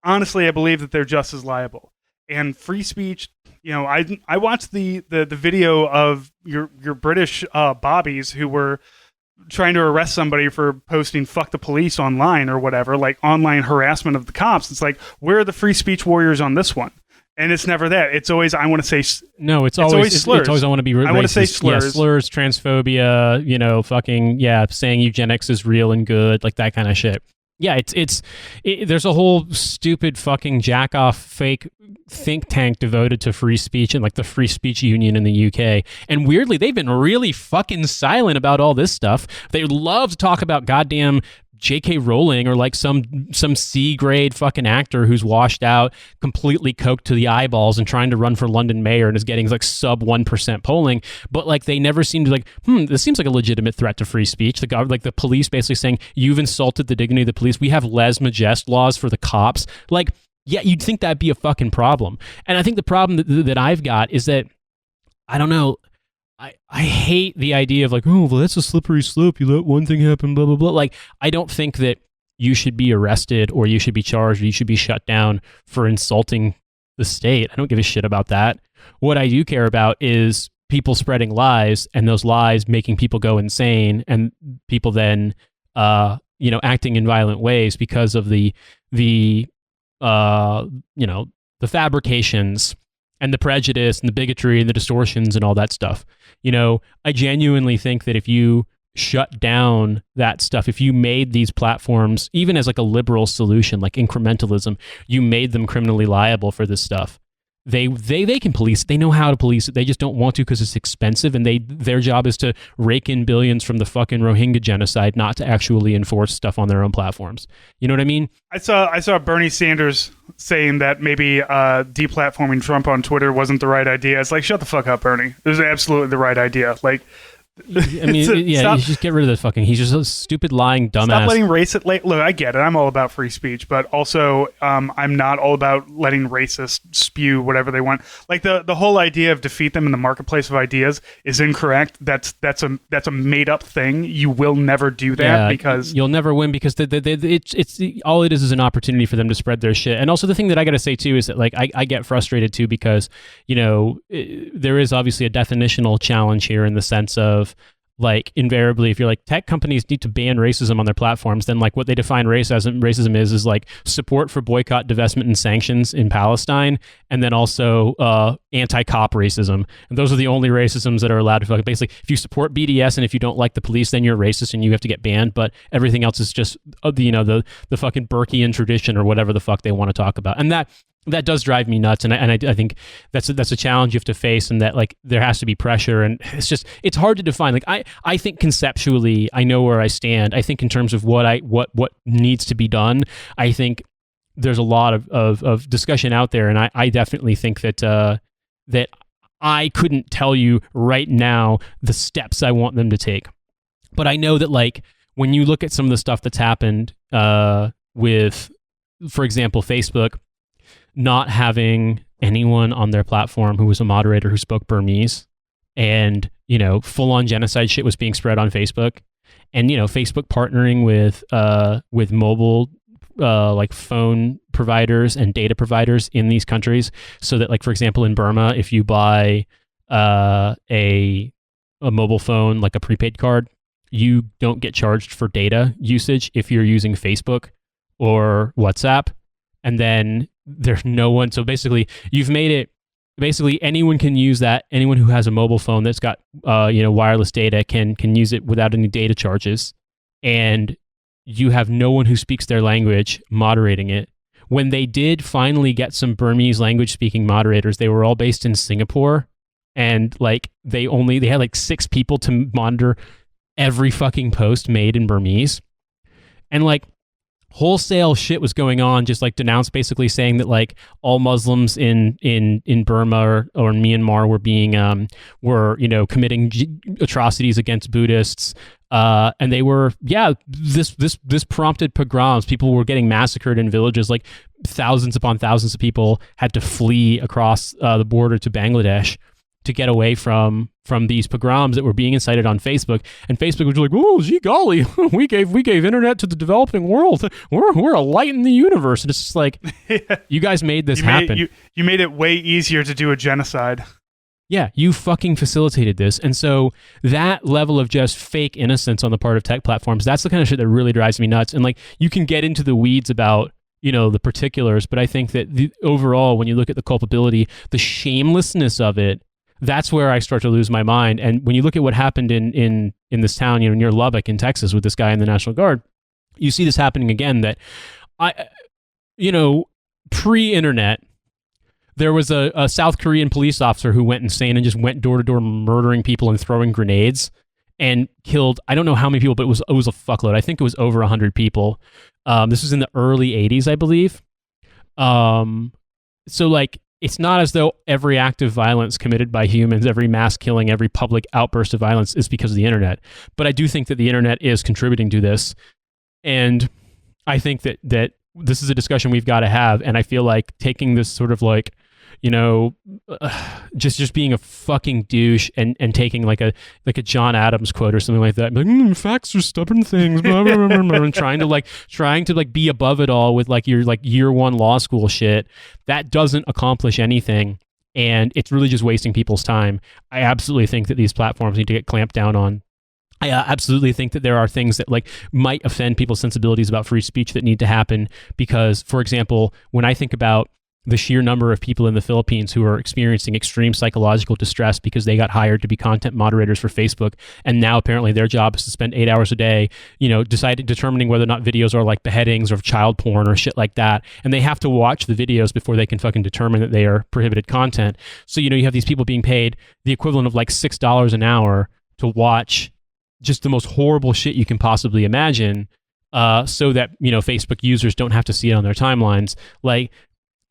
honestly, I believe that they're just as liable. And free speech, I watched the video of your British bobbies who were trying to arrest somebody for posting "fuck the police" online or whatever, online harassment of the cops. It's where are the free speech warriors on this one? And it's never that. It's always, I want to say... No, it's always slurs. It's always, I want to be racist. I want to say slurs. Yeah, slurs, transphobia, saying eugenics is real and good, that kind of shit. Yeah, there's a whole stupid fucking jack off fake think tank devoted to free speech and like the Free Speech Union in the UK. And weirdly, they've been really fucking silent about all this stuff. They love to talk about goddamn J.K. Rowling or like some C-grade fucking actor who's washed out, completely coked to the eyeballs and trying to run for London mayor and is getting like sub 1% polling. But like they never seem to like, this seems like a legitimate threat to free speech. Like the police basically saying, you've insulted the dignity of the police. We have lèse majesté laws for the cops. Like, yeah, you'd think that'd be a fucking problem. And I think the problem that I've got is that, I don't know, I hate the idea of like, oh, well, that's a slippery slope. You let one thing happen, blah, blah, blah. Like, I don't think that you should be arrested or you should be charged or you should be shut down for insulting the state. I don't give a shit about that. What I do care about is people spreading lies and those lies making people go insane and people then, acting in violent ways because of the fabrications and the prejudice and the bigotry and the distortions and all that stuff. I genuinely think that if you shut down that stuff, if you made these platforms, even as like a liberal solution, like incrementalism, you made them criminally liable for this stuff. They can police it. They know how to police it. They just don't want to because it's expensive, and their job is to rake in billions from the fucking Rohingya genocide, not to actually enforce stuff on their own platforms. You know what I mean? I saw Bernie Sanders saying that maybe deplatforming Trump on Twitter wasn't the right idea. It's like, shut the fuck up, Bernie. It was absolutely the right idea. Like, I mean, you just get rid of this fucking. He's just a stupid lying dumbass. Stop letting look, I get it. I'm all about free speech, but also I'm not all about letting racists spew whatever they want. Like the whole idea of defeat them in the marketplace of ideas is incorrect. That's a made up thing. You will never do that because you'll never win because it's all it is an opportunity for them to spread their shit. And also the thing that I got to say too is that like I get frustrated too because there is obviously a definitional challenge here in the sense of, like, invariably, if you're like, tech companies need to ban racism on their platforms, then like what they define racism is like support for boycott, divestment, and sanctions in Palestine, and then also anti-cop racism. And those are the only racisms that are allowed to fucking, basically, if you support BDS and if you don't like the police, then you're racist and you have to get banned. But everything else is just the fucking Burkean tradition or whatever the fuck they want to talk about. And that does drive me nuts, and I think that's a challenge you have to face, and that like there has to be pressure, and it's hard to define. Like I think conceptually I know where I stand. I think in terms of what needs to be done, I think there's a lot of discussion out there, and I definitely think that I couldn't tell you right now the steps I want them to take, but I know that like when you look at some of the stuff that's happened with, for example, Facebook not having anyone on their platform who was a moderator who spoke Burmese, and full-on genocide shit was being spread on Facebook, and Facebook partnering with mobile like phone providers and data providers in these countries, so that like, for example, in Burma, if you buy a mobile phone, like a prepaid card, you don't get charged for data usage if you're using Facebook or WhatsApp. And then there's no one. So basically, you've made it. Basically, anyone can use that. Anyone who has a mobile phone that's got wireless data can use it without any data charges. And you have no one who speaks their language moderating it. When they did finally get some Burmese language speaking moderators, they were all based in Singapore, and like they had like 6 people to monitor every fucking post made in Burmese, and like wholesale shit was going on, just like denounced, basically saying that like all Muslims in Burma or in Myanmar were committing atrocities against Buddhists, and they were this prompted pogroms. People were getting massacred in villages. Like thousands upon thousands of people had to flee across the border to Bangladesh to get away from these pogroms that were being incited on Facebook. And Facebook was like, oh, gee golly, we gave internet to the developing world. We're a light in the universe. And it's just like, you guys made this happen. You made it way easier to do a genocide. Yeah, you fucking facilitated this. And so that level of just fake innocence on the part of tech platforms, that's the kind of shit that really drives me nuts. And like, you can get into the weeds about the particulars, but I think that overall, when you look at the culpability, the shamelessness of it, that's where I start to lose my mind. And when you look at what happened in this town, near Lubbock in Texas with this guy in the National Guard, you see this happening again. That pre-internet, there was a South Korean police officer who went insane and just went door to door murdering people and throwing grenades and killed, I don't know how many people, but it was a fuckload. I think it was over 100 people. This was in the early 80s, I believe. So like, it's not as though every act of violence committed by humans, every mass killing, every public outburst of violence is because of the internet. But I do think that the internet is contributing to this. And I think that this is a discussion we've got to have. And I feel like taking this sort of like, just being a fucking douche and taking like a John Adams quote or something like that, like, facts are stubborn things, blah, blah, blah, blah, and trying to be above it all with like your like year one law school shit, that doesn't accomplish anything, and it's really just wasting people's time. I absolutely think that these platforms need to get clamped down on. I absolutely think that there are things that like might offend people's sensibilities about free speech that need to happen, because, for example, when I think about the sheer number of people in the Philippines who are experiencing extreme psychological distress because they got hired to be content moderators for Facebook, and now apparently their job is to spend 8 hours a day, determining whether or not videos are like beheadings or child porn or shit like that, and they have to watch the videos before they can fucking determine that they are prohibited content. So you have these people being paid the equivalent of like $6 an hour to watch just the most horrible shit you can possibly imagine, so that Facebook users don't have to see it on their timelines. Like,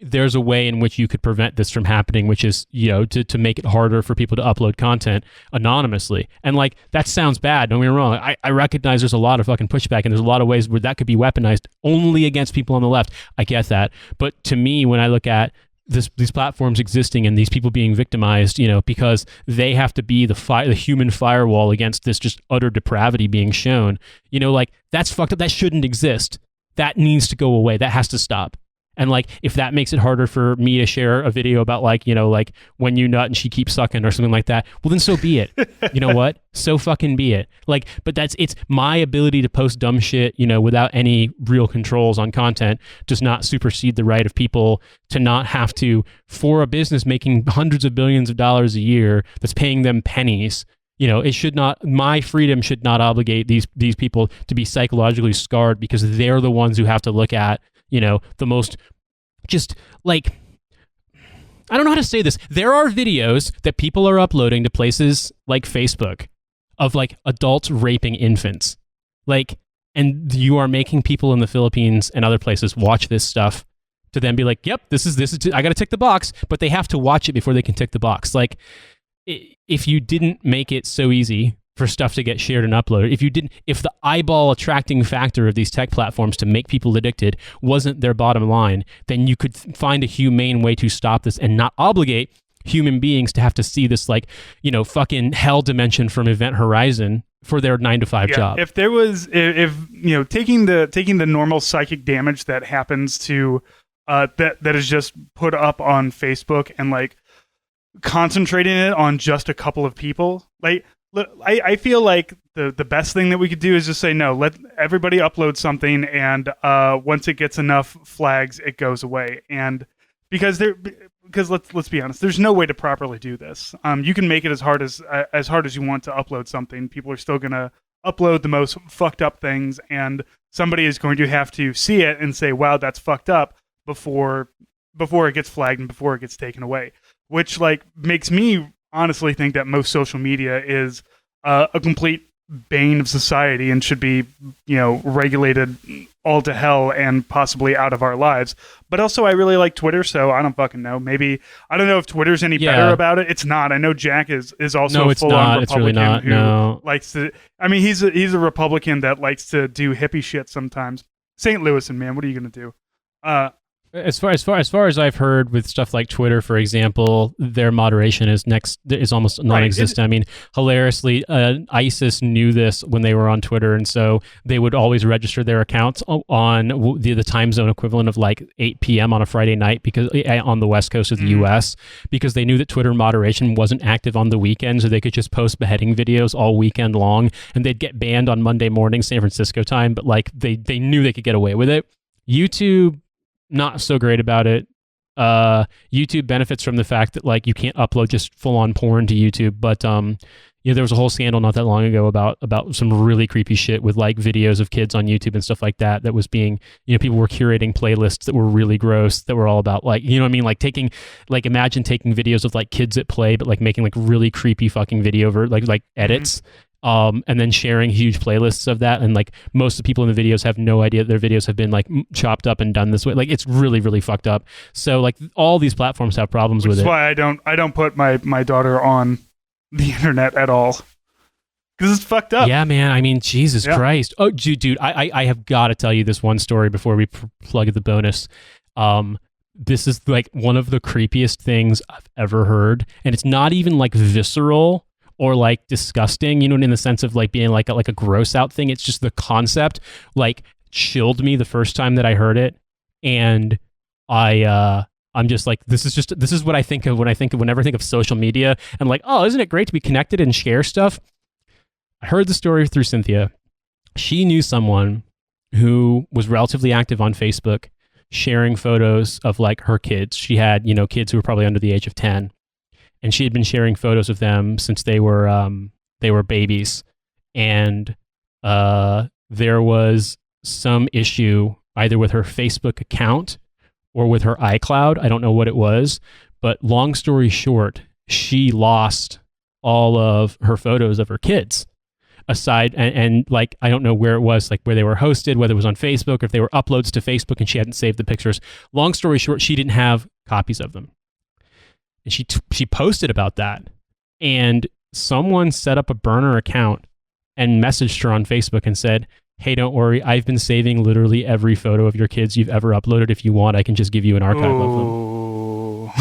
there's a way in which you could prevent this from happening, which is, to make it harder for people to upload content anonymously. And like, that sounds bad, don't get me wrong. I recognize there's a lot of fucking pushback, and there's a lot of ways where that could be weaponized only against people on the left. I get that. But to me, when I look at these platforms existing and these people being victimized, because they have to be the human firewall against this just utter depravity being shown, like, that's fucked up. That shouldn't exist. That needs to go away. That has to stop. And like, if that makes it harder for me to share a video about like, like when you nut and she keeps sucking or something like that, well then so be it. You know what? So fucking be it. Like, but it's my ability to post dumb shit, without any real controls on content does not supersede the right of people to not have to, for a business making hundreds of billions of dollars a year that's paying them pennies. It should not, my freedom should not obligate these people to be psychologically scarred because they're the ones who have to look at, the most, just like, I don't know how to say this. There are videos that people are uploading to places like Facebook of like adults raping infants. Like, and you are making people in the Philippines and other places watch this stuff to then be like, yep, this is, I got to tick the box, but they have to watch it before they can tick the box. Like, if you didn't make it so easy for stuff to get shared and uploaded, if the eyeball attracting factor of these tech platforms to make people addicted wasn't their bottom line, then you could find a humane way to stop this and not obligate human beings to have to see this like, fucking hell dimension from Event Horizon for their 9-to-5 job. If there was, taking the normal psychic damage that happens to, that is just put up on Facebook and like concentrating it on just a couple of people, like, I feel like the best thing that we could do is just say, no, let everybody upload something, and once it gets enough flags, it goes away. And because let's be honest, there's no way to properly do this. You can make it as hard as you want to upload something. People are still gonna upload the most fucked up things, and somebody is going to have to see it and say, wow, that's fucked up before it gets flagged and before it gets taken away. Which like makes me honestly think that most social media is a complete bane of society and should be, regulated all to hell and possibly out of our lives. But also, I really like Twitter, so I don't fucking know. Maybe, I don't know if Twitter's any better about it. It's not. I know Jack is also a full-on Republican. It's really not. Who likes to. I mean, he's a Republican that likes to do hippie shit sometimes. St. Louis, man, what are you gonna do? As far as I've heard with stuff like Twitter, for example, their moderation is almost non-existent. Right. I mean, hilariously, ISIS knew this when they were on Twitter, and so they would always register their accounts on the time zone equivalent of like 8 p.m. on a Friday night, because on the west coast of the U.S., because they knew that Twitter moderation wasn't active on the weekend, so they could just post beheading videos all weekend long, and they'd get banned on Monday morning, San Francisco time. But like they knew they could get away with it. YouTube, not so great about it. YouTube benefits from the fact that like you can't upload just full on porn to YouTube, but there was a whole scandal not that long ago about some really creepy shit with like videos of kids on YouTube and stuff like that was being, people were curating playlists that were really gross, that were all about like, you know what I mean? Like imagine taking videos of like kids at play, but like making like really creepy fucking video like edits. And then sharing huge playlists of that, and like most of the people in the videos have no idea that their videos have been like chopped up and done this way. Like it's really, really fucked up. So like all these platforms have problems with it. That's why I don't put my daughter on the internet at all, because it's fucked up. Yeah, man. I mean, Jesus Christ. Oh, dude, I have got to tell you this one story before we plug the bonus. This is like one of the creepiest things I've ever heard, and it's not even like visceral or like disgusting, in the sense of like being like a gross out thing. It's just the concept like chilled me the first time that I heard it. And I'm just like, this is what I think of whenever I think of social media, and like, oh, isn't it great to be connected and share stuff? I heard the story through Cynthia. She knew someone who was relatively active on Facebook, sharing photos of like her kids. She had, kids who were probably under the age of 10. And she had been sharing photos of them since they were babies. And there was some issue either with her Facebook account or with her iCloud. I don't know what it was. But long story short, she lost all of her photos of her kids. Aside, and like, I don't know where it was, like where they were hosted, whether it was on Facebook or if they were uploads to Facebook and she hadn't saved the pictures. Long story short, she didn't have copies of them. And she posted about that, and someone set up a burner account and messaged her on Facebook and said, hey, don't worry, I've been saving literally every photo of your kids you've ever uploaded. If you want, I can just give you an archive of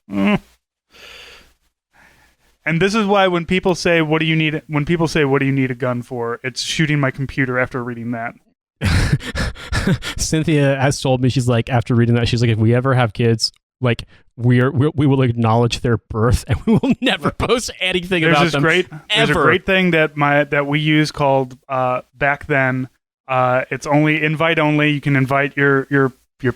them. And this is why when people say, what do you need a gun for? It's shooting my computer after reading that. Cynthia has told me, she's like, after reading that, she's like, if we ever have kids, like we will acknowledge their birth and we will never post anything about them. There's a great thing that we use called back then. It's only invite only. You can invite your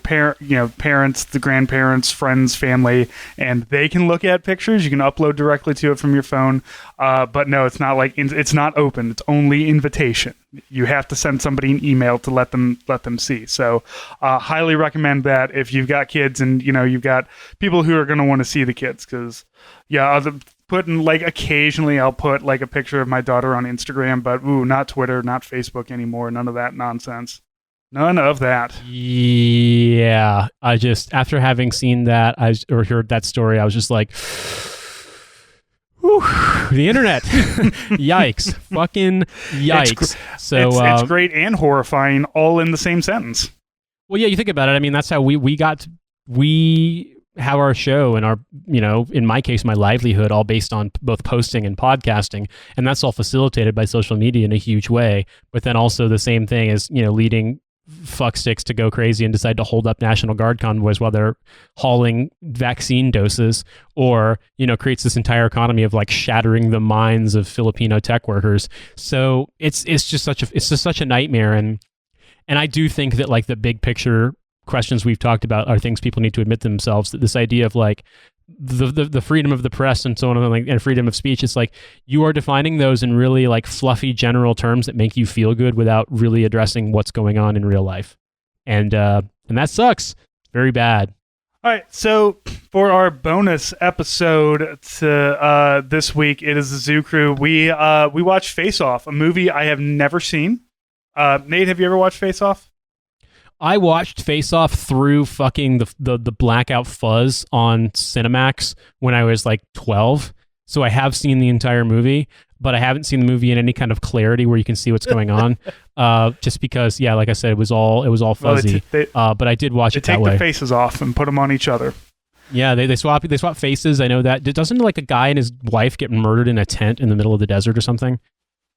parents, the grandparents, friends, family, and they can look at pictures. You can upload directly to it from your phone. But no, it's not like it's not open. It's only invitation. You have to send somebody an email to let them see. So, highly recommend that if you've got kids and you've got people who are going to want to see the kids. Because occasionally I'll put like a picture of my daughter on Instagram, but not Twitter, not Facebook anymore. None of that nonsense. None of that. Yeah. I just, after having seen that, or heard that story, I was just like, whew, the internet. Yikes. Fucking yikes. It's great and horrifying all in the same sentence. Well, yeah, you think about it. I mean, that's how we have our show and our, in my case, my livelihood, all based on both posting and podcasting. And that's all facilitated by social media in a huge way. But then also the same thing is, leading fucksticks to go crazy and decide to hold up National Guard convoys while they're hauling vaccine doses, or creates this entire economy of like shattering the minds of Filipino tech workers. So it's just such a nightmare. And I do think that like the big picture questions we've talked about are things people need to admit to themselves, that this idea of like the freedom of the press and so on, and freedom of speech, it's like you are defining those in really like fluffy general terms that make you feel good without really addressing what's going on in real life. And that sucks. It's very bad. All right, so for our bonus episode this week, it is the Zoo Crew. We watched Face Off, a movie I have never seen. Nate, have you ever watched Face Off? I watched Face Off through fucking the blackout fuzz on Cinemax when I was like 12. So I have seen the entire movie, but I haven't seen the movie in any kind of clarity where you can see what's going on. Just because, yeah, like I said, it was all fuzzy. But I did watch it that way. They take the faces off and put them on each other. Yeah, they swap faces. I know that. Doesn't like a guy and his wife get murdered in a tent in the middle of the desert or something?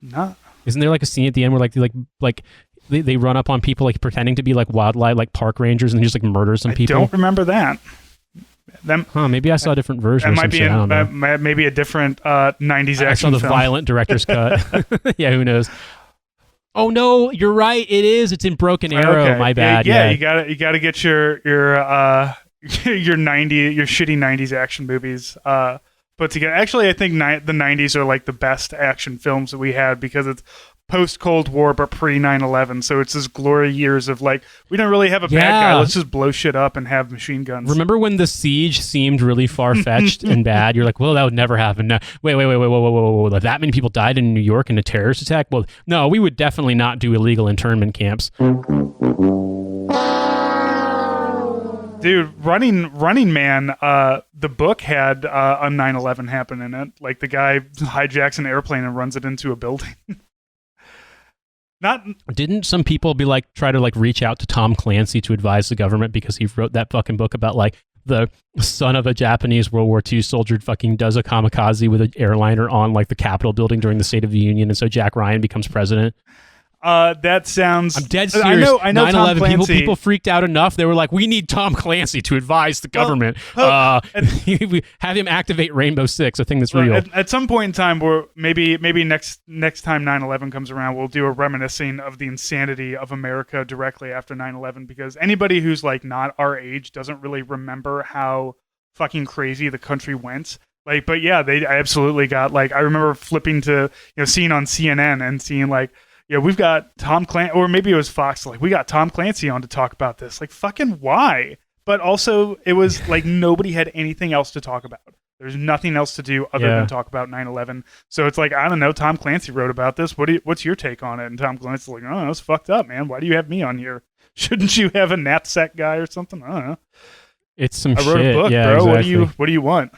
No. Isn't there like a scene at the end where they run up on people like pretending to be like wildlife, like park rangers, and just like murder some people? I don't remember that. Maybe I saw a different version. That might be maybe a different 90s action film. I saw the violent director's cut. Yeah, who knows? Oh no, you're right. It is. It's in Broken Arrow. Okay. My bad. Yeah, you gotta get your shitty 90s action movies. But put together. Actually, I think the 90s are like the best action films that we had because it's post-Cold War but pre-9/11. So it's this glory years of like, we don't really have a bad guy. Let's just blow shit up and have machine guns. Remember when the siege seemed really far-fetched and bad? You're like, well, that would never happen. No, wait, whoa. That many people died in New York in a terrorist attack? Well, no, we would definitely not do illegal internment camps. Dude, Running Man, the book had a 9/11 happen in it. Like the guy hijacks an airplane and runs it into a building. Didn't some people be like try to like reach out to Tom Clancy to advise the government because he wrote that fucking book about like the son of a Japanese World War II soldier fucking does a kamikaze with an airliner on like the Capitol building during the State of the Union, and so Jack Ryan becomes president? That sounds... I'm dead serious. I know 9/11, Tom Clancy. People freaked out enough. They were like, we need Tom Clancy to advise the government. We have him activate Rainbow Six, a thing that's real. At some point in time, where maybe next time 9/11 comes around, we'll do a reminiscing of the insanity of America directly after 9/11, because anybody who's like not our age doesn't really remember how fucking crazy the country went. Like, but yeah, they absolutely got like, I remember flipping to, seeing on CNN and seeing like, yeah, we've got Tom Clancy, or maybe it was Fox, like, we got Tom Clancy on to talk about this. Like, fucking why? But also, it was like nobody had anything else to talk about. There's nothing else to do other than talk about 9/11. So it's like, I don't know, Tom Clancy wrote about this. What's your take on it? And Tom Clancy's like, oh, that's fucked up, man. Why do you have me on here? Shouldn't you have a NatSec guy or something? I don't know. It's some shit. I wrote a book, yeah, bro. Exactly. What do you want?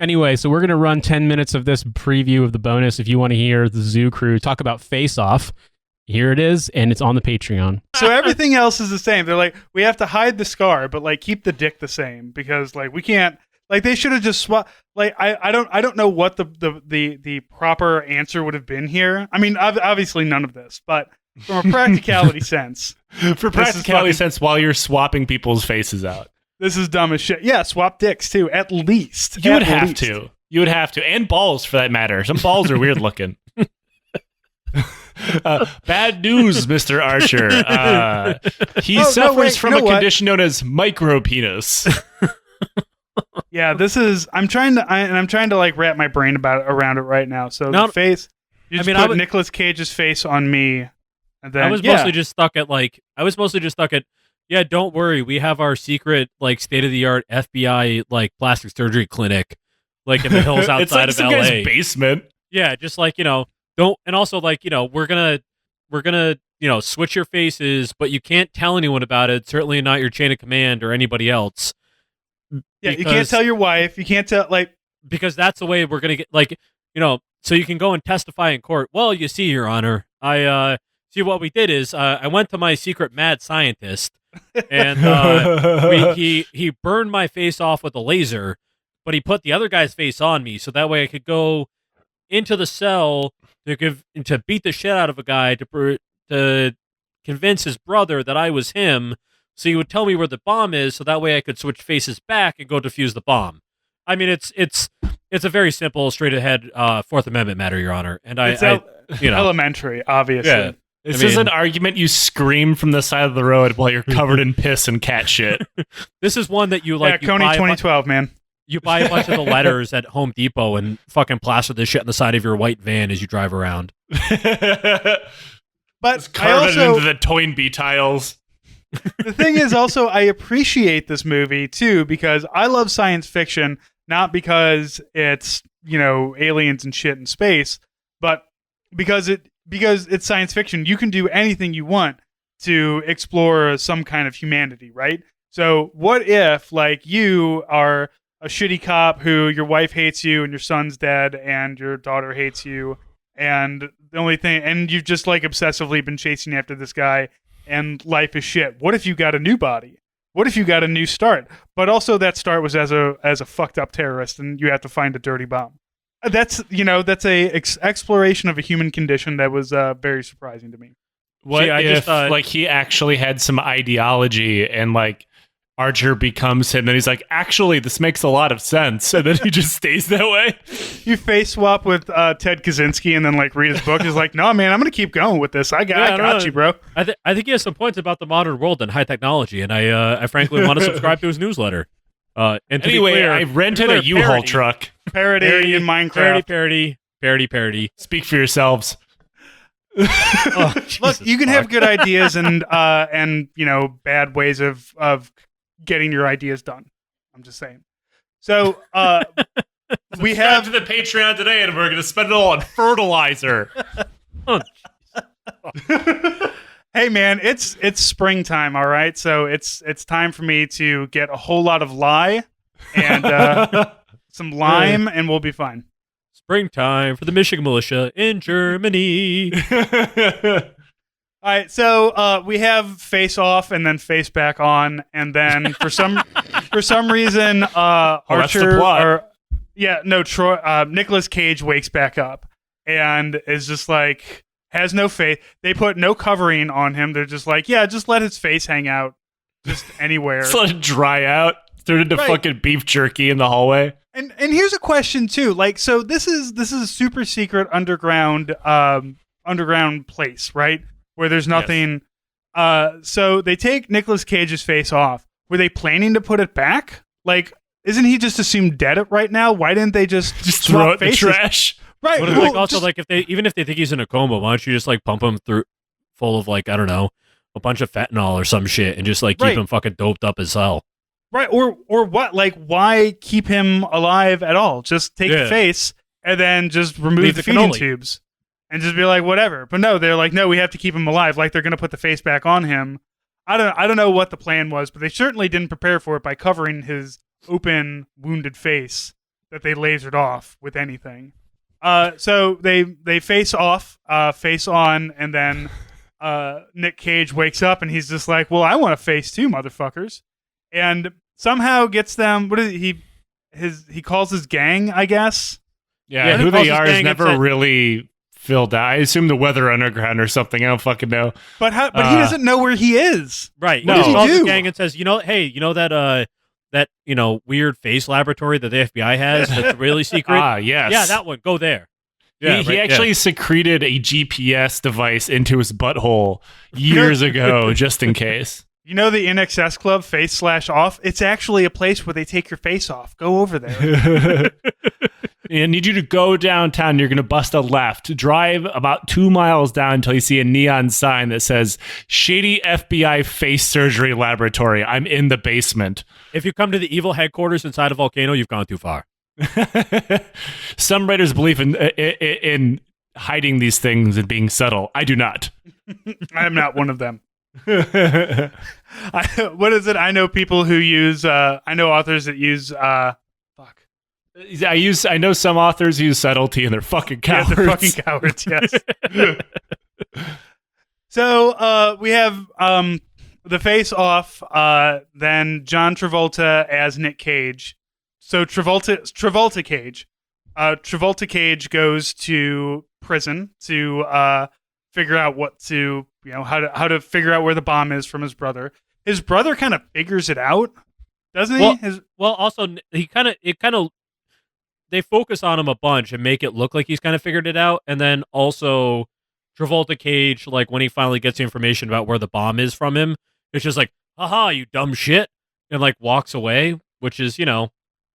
Anyway, so we're going to run 10 minutes of this preview of the bonus. If you want to hear the Zoo Crew talk about Face Off, here it is, and it's on the Patreon. So everything else is the same. They're like, we have to hide the scar, but like keep the dick the same, because like we can't. Like they should have just swapped. Like I don't know what the proper answer would have been here. I mean, obviously none of this, but from a practicality sense, while you're swapping people's faces out, this is dumb as shit. Yeah, swap dicks too, at least. You would have to, and balls for that matter. Some balls are weird looking. Bad news, Mr. Archer. He suffers from a condition known as micropenis. Yeah, this is. I'm trying to like wrap my brain around it right now. So the face. You just put Nicolas Cage's face on me. And then, I was mostly just stuck at. Yeah, don't worry. We have our secret, like, state-of-the-art FBI, like, plastic surgery clinic, like, in the hills outside it's of like some LA. guy's basement. Yeah, just like, don't, and also like, we're gonna, switch your faces, but you can't tell anyone about it. Certainly not your chain of command or anybody else. Yeah, you can't tell your wife. You can't tell, like, because that's the way we're gonna get, like, so you can go and testify in court. Well, you see, Your Honor, I see what we did is I went to my secret mad scientist, and he burned my face off with a laser, but he put the other guy's face on me, so that way I could go into the cell to beat the shit out of a guy to convince his brother that I was him, so he would tell me where the bomb is, so that way I could switch faces back and go defuse the bomb. I mean, it's a very simple, straight ahead Fourth Amendment matter, Your Honor, and elementary, obviously. Yeah. This is an argument you scream from the side of the road while you're covered in piss and cat shit. This is one that you like. Yeah, Coney 2012, man. You buy a bunch of the letters at Home Depot and fucking plaster this shit on the side of your white van as you drive around. But carve it into the Toynbee tiles. The thing is also, I appreciate this movie too because I love science fiction, not because it's, aliens and shit in space, but because it's science fiction. You can do anything you want to explore some kind of humanity, right? So what if, like, you are a shitty cop who your wife hates you and your son's dead and your daughter hates you, and you've just like obsessively been chasing after this guy and life is shit. What if you got a new body? What if you got a new start? But also that start was as a fucked up terrorist and you have to find a dirty bomb. That's a exploration of a human condition that was very surprising to me. What if he actually had some ideology and like Archer becomes him, and he's like, actually, this makes a lot of sense, and then he just stays that way. You face swap with Ted Kaczynski, and then like read his book. He's like, no, man, I'm gonna keep going with this. I got you, bro. I think he has some points about the modern world and high technology, and I frankly want to subscribe to his newsletter. And anyway, I rented a U-Haul truck. Parody in Minecraft. Parody. Speak for yourselves. Oh, Look, you can have good ideas and bad ways of getting your ideas done. I'm just saying. So we have to the Patreon today, and we're going to spend it all on fertilizer. Hey man, it's springtime, all right. So it's time for me to get a whole lot of lye and some lime, and we'll be fine. Springtime for the Michigan militia in Germany. All right, so we have face off and then face back on, and then for some reason, Archer Nicolas Cage wakes back up and is just like has no face. They put no covering on him. They're just like, yeah, just let his face hang out, just anywhere. Just let it dry out. Turn into fucking beef jerky in the hallway. And here's a question too. Like, so this is a super secret underground place, right? Where there's nothing. Yes. So they take Nicolas Cage's face off. Were they planning to put it back? Like, isn't he just assumed dead right now? Why didn't they just throw it in the faces? trash? Right. But like also like even if they think he's in a coma, why don't you just like pump him through full of like, I don't know, a bunch of fentanyl or some shit and just like keep him fucking doped up as hell. Right, or what? Like, why keep him alive at all? Just take the face and then just remove the feeding tubes and just be like, whatever. But no, they're like, no, we have to keep him alive. Like they're going to put the face back on him. I don't know what the plan was, but they certainly didn't prepare for it by covering his open, wounded face that they lasered off with anything. So they face off, face on, and then Nick Cage wakes up and he's just like, well, I want a face too, motherfuckers. And somehow gets them. What is he? He calls his gang, I guess. Yeah, who they are is never really filled out. I assume the Weather Underground or something. I don't fucking know. But he doesn't know where he is. Right. What does he he calls do? his gang and says, that weird face laboratory that the FBI has that's really secret. Yes. Yeah, that one. Go there. Yeah, he actually secreted a GPS device into his butthole years ago, just in case. You know the NXS Club face/off? It's actually a place where they take your face off. Go over there. I need you to go downtown. You're going to bust a left. Drive about 2 miles down until you see a neon sign that says, Shady FBI Face Surgery Laboratory. I'm in the basement. If you come to the evil headquarters inside a volcano, you've gone too far. Some writers believe in hiding these things and being subtle. I do not. I am not one of them. What is it? I know people who use. I know authors that use. I know some authors use subtlety, and they're fucking cowards. Yeah, they're fucking cowards. Yes. So we have the face off. Then John Travolta as Nick Cage. So Travolta Cage goes to prison to figure out how to figure out where the bomb is from his brother. His brother kind of figures it out, doesn't he? Also they focus on him a bunch and make it look like he's kind of figured it out, and then also Travolta Cage, like when he finally gets the information about where the bomb is from him, it's just like, haha, you dumb shit, and like walks away, which is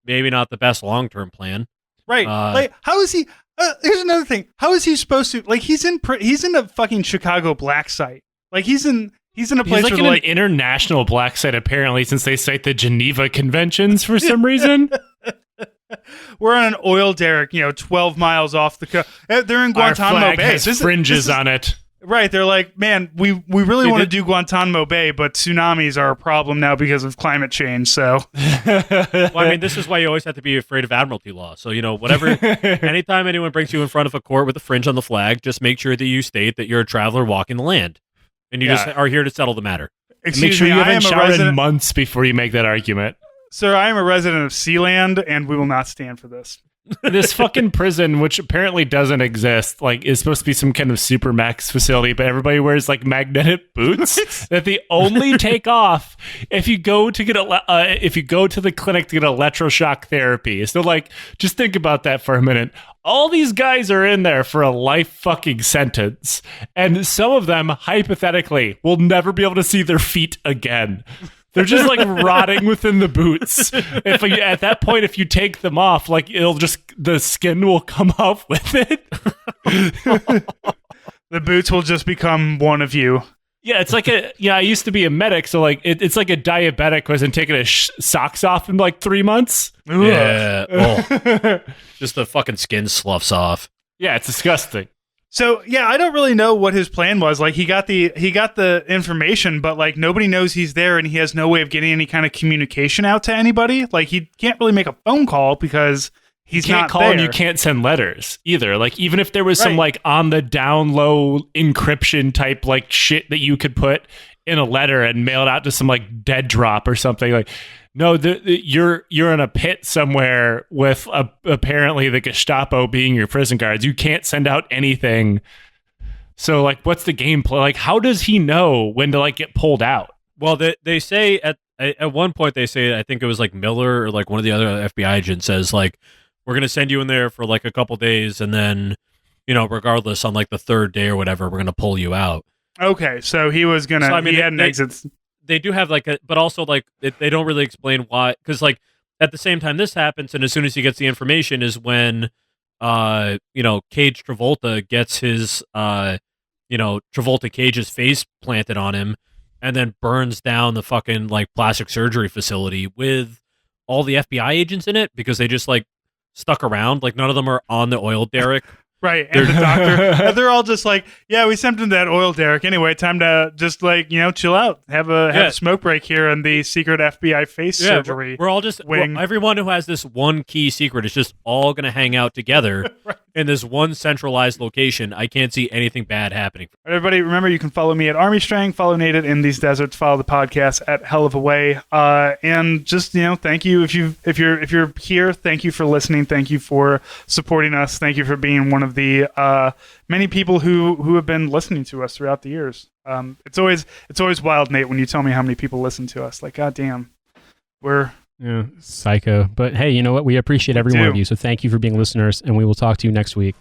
maybe not the best long-term plan. Right. Like, how is he? Here's another thing. How is he supposed to? Like, he's in a fucking Chicago black site. Like, he's in a place like where an international black site, apparently, since they cite the Geneva Conventions for some reason. We're on an oil derrick, 12 miles off the coast. They're in Guantanamo Our flag Bay. has fringes on it. Right. They're like, man, we really want to do Guantanamo Bay, but tsunamis are a problem now because of climate change. So, well, I mean, this is why you always have to be afraid of admiralty law. So, whatever, anytime anyone brings you in front of a court with a fringe on the flag, just make sure that you state that you're a traveler walking the land and you just are here to settle the matter. Make sure you haven't showered in months before you make that argument. Sir, I am a resident of Sealand, and we will not stand for this. This fucking prison, which apparently doesn't exist, like is supposed to be some kind of supermax facility, but everybody wears like magnetic boots that they only take off if you go to get if you go to the clinic to get electroshock therapy. So like, just think about that for a minute. All these guys are in there for a life fucking sentence, and some of them hypothetically will never be able to see their feet again. They're just like rotting within the boots. At that point, if you take them off, like the skin will come off with it. The boots will just become one of you. Yeah, it's like I used to be a medic, so like it's like a diabetic wasn't taking his socks off in like 3 months. Yeah. Oh. Just the fucking skin sloughs off. Yeah, it's disgusting. So yeah, I don't really know what his plan was. Like he got the information, but like nobody knows he's there, and he has no way of getting any kind of communication out to anybody. Like he can't really make a phone call because he's not call there. And you there. can't send letters either. Like even if there was some like on the down low encryption type like shit that you could put in a letter and mail it out to some like dead drop or something, like no, you're in a pit somewhere with apparently the Gestapo being your prison guards. You can't send out anything. So like, what's the game plan? Like, how does he know when to like get pulled out? Well, they say at one point they say, I think it was like Miller or like one of the other FBI agents says like, we're going to send you in there for like a couple days, and then, regardless, on like the third day or whatever, we're going to pull you out. Okay, so he was going to, he had an exit. They do have like but also like they don't really explain why, because like at the same time this happens, and as soon as he gets the information is when, Cage Travolta gets his, Travolta Cage's face planted on him, and then burns down the fucking like plastic surgery facility with all the FBI agents in it because they just like stuck around. Like none of them are on the oil derrick. Right, and the doctor, they're all just like, yeah, we sent him to that oil derrick. Anyway, time to just like, chill out, have a smoke break here in the secret FBI face surgery. We're all just, everyone who has this one key secret is just all going to hang out together in this one centralized location. I can't see anything bad happening. Everybody, remember, you can follow me at Army Strang, follow Nate at In These Deserts, follow the podcast at Hell of a Way, and just thank you if you're here. Thank you for listening. Thank you for supporting us. Thank you for being one of the many people who have been listening to us throughout the years. It's always wild, Nate, when you tell me how many people listen to us. Like, goddamn, we're psycho. But hey, you know what? We appreciate every one of you. So thank you for being listeners, and we will talk to you next week.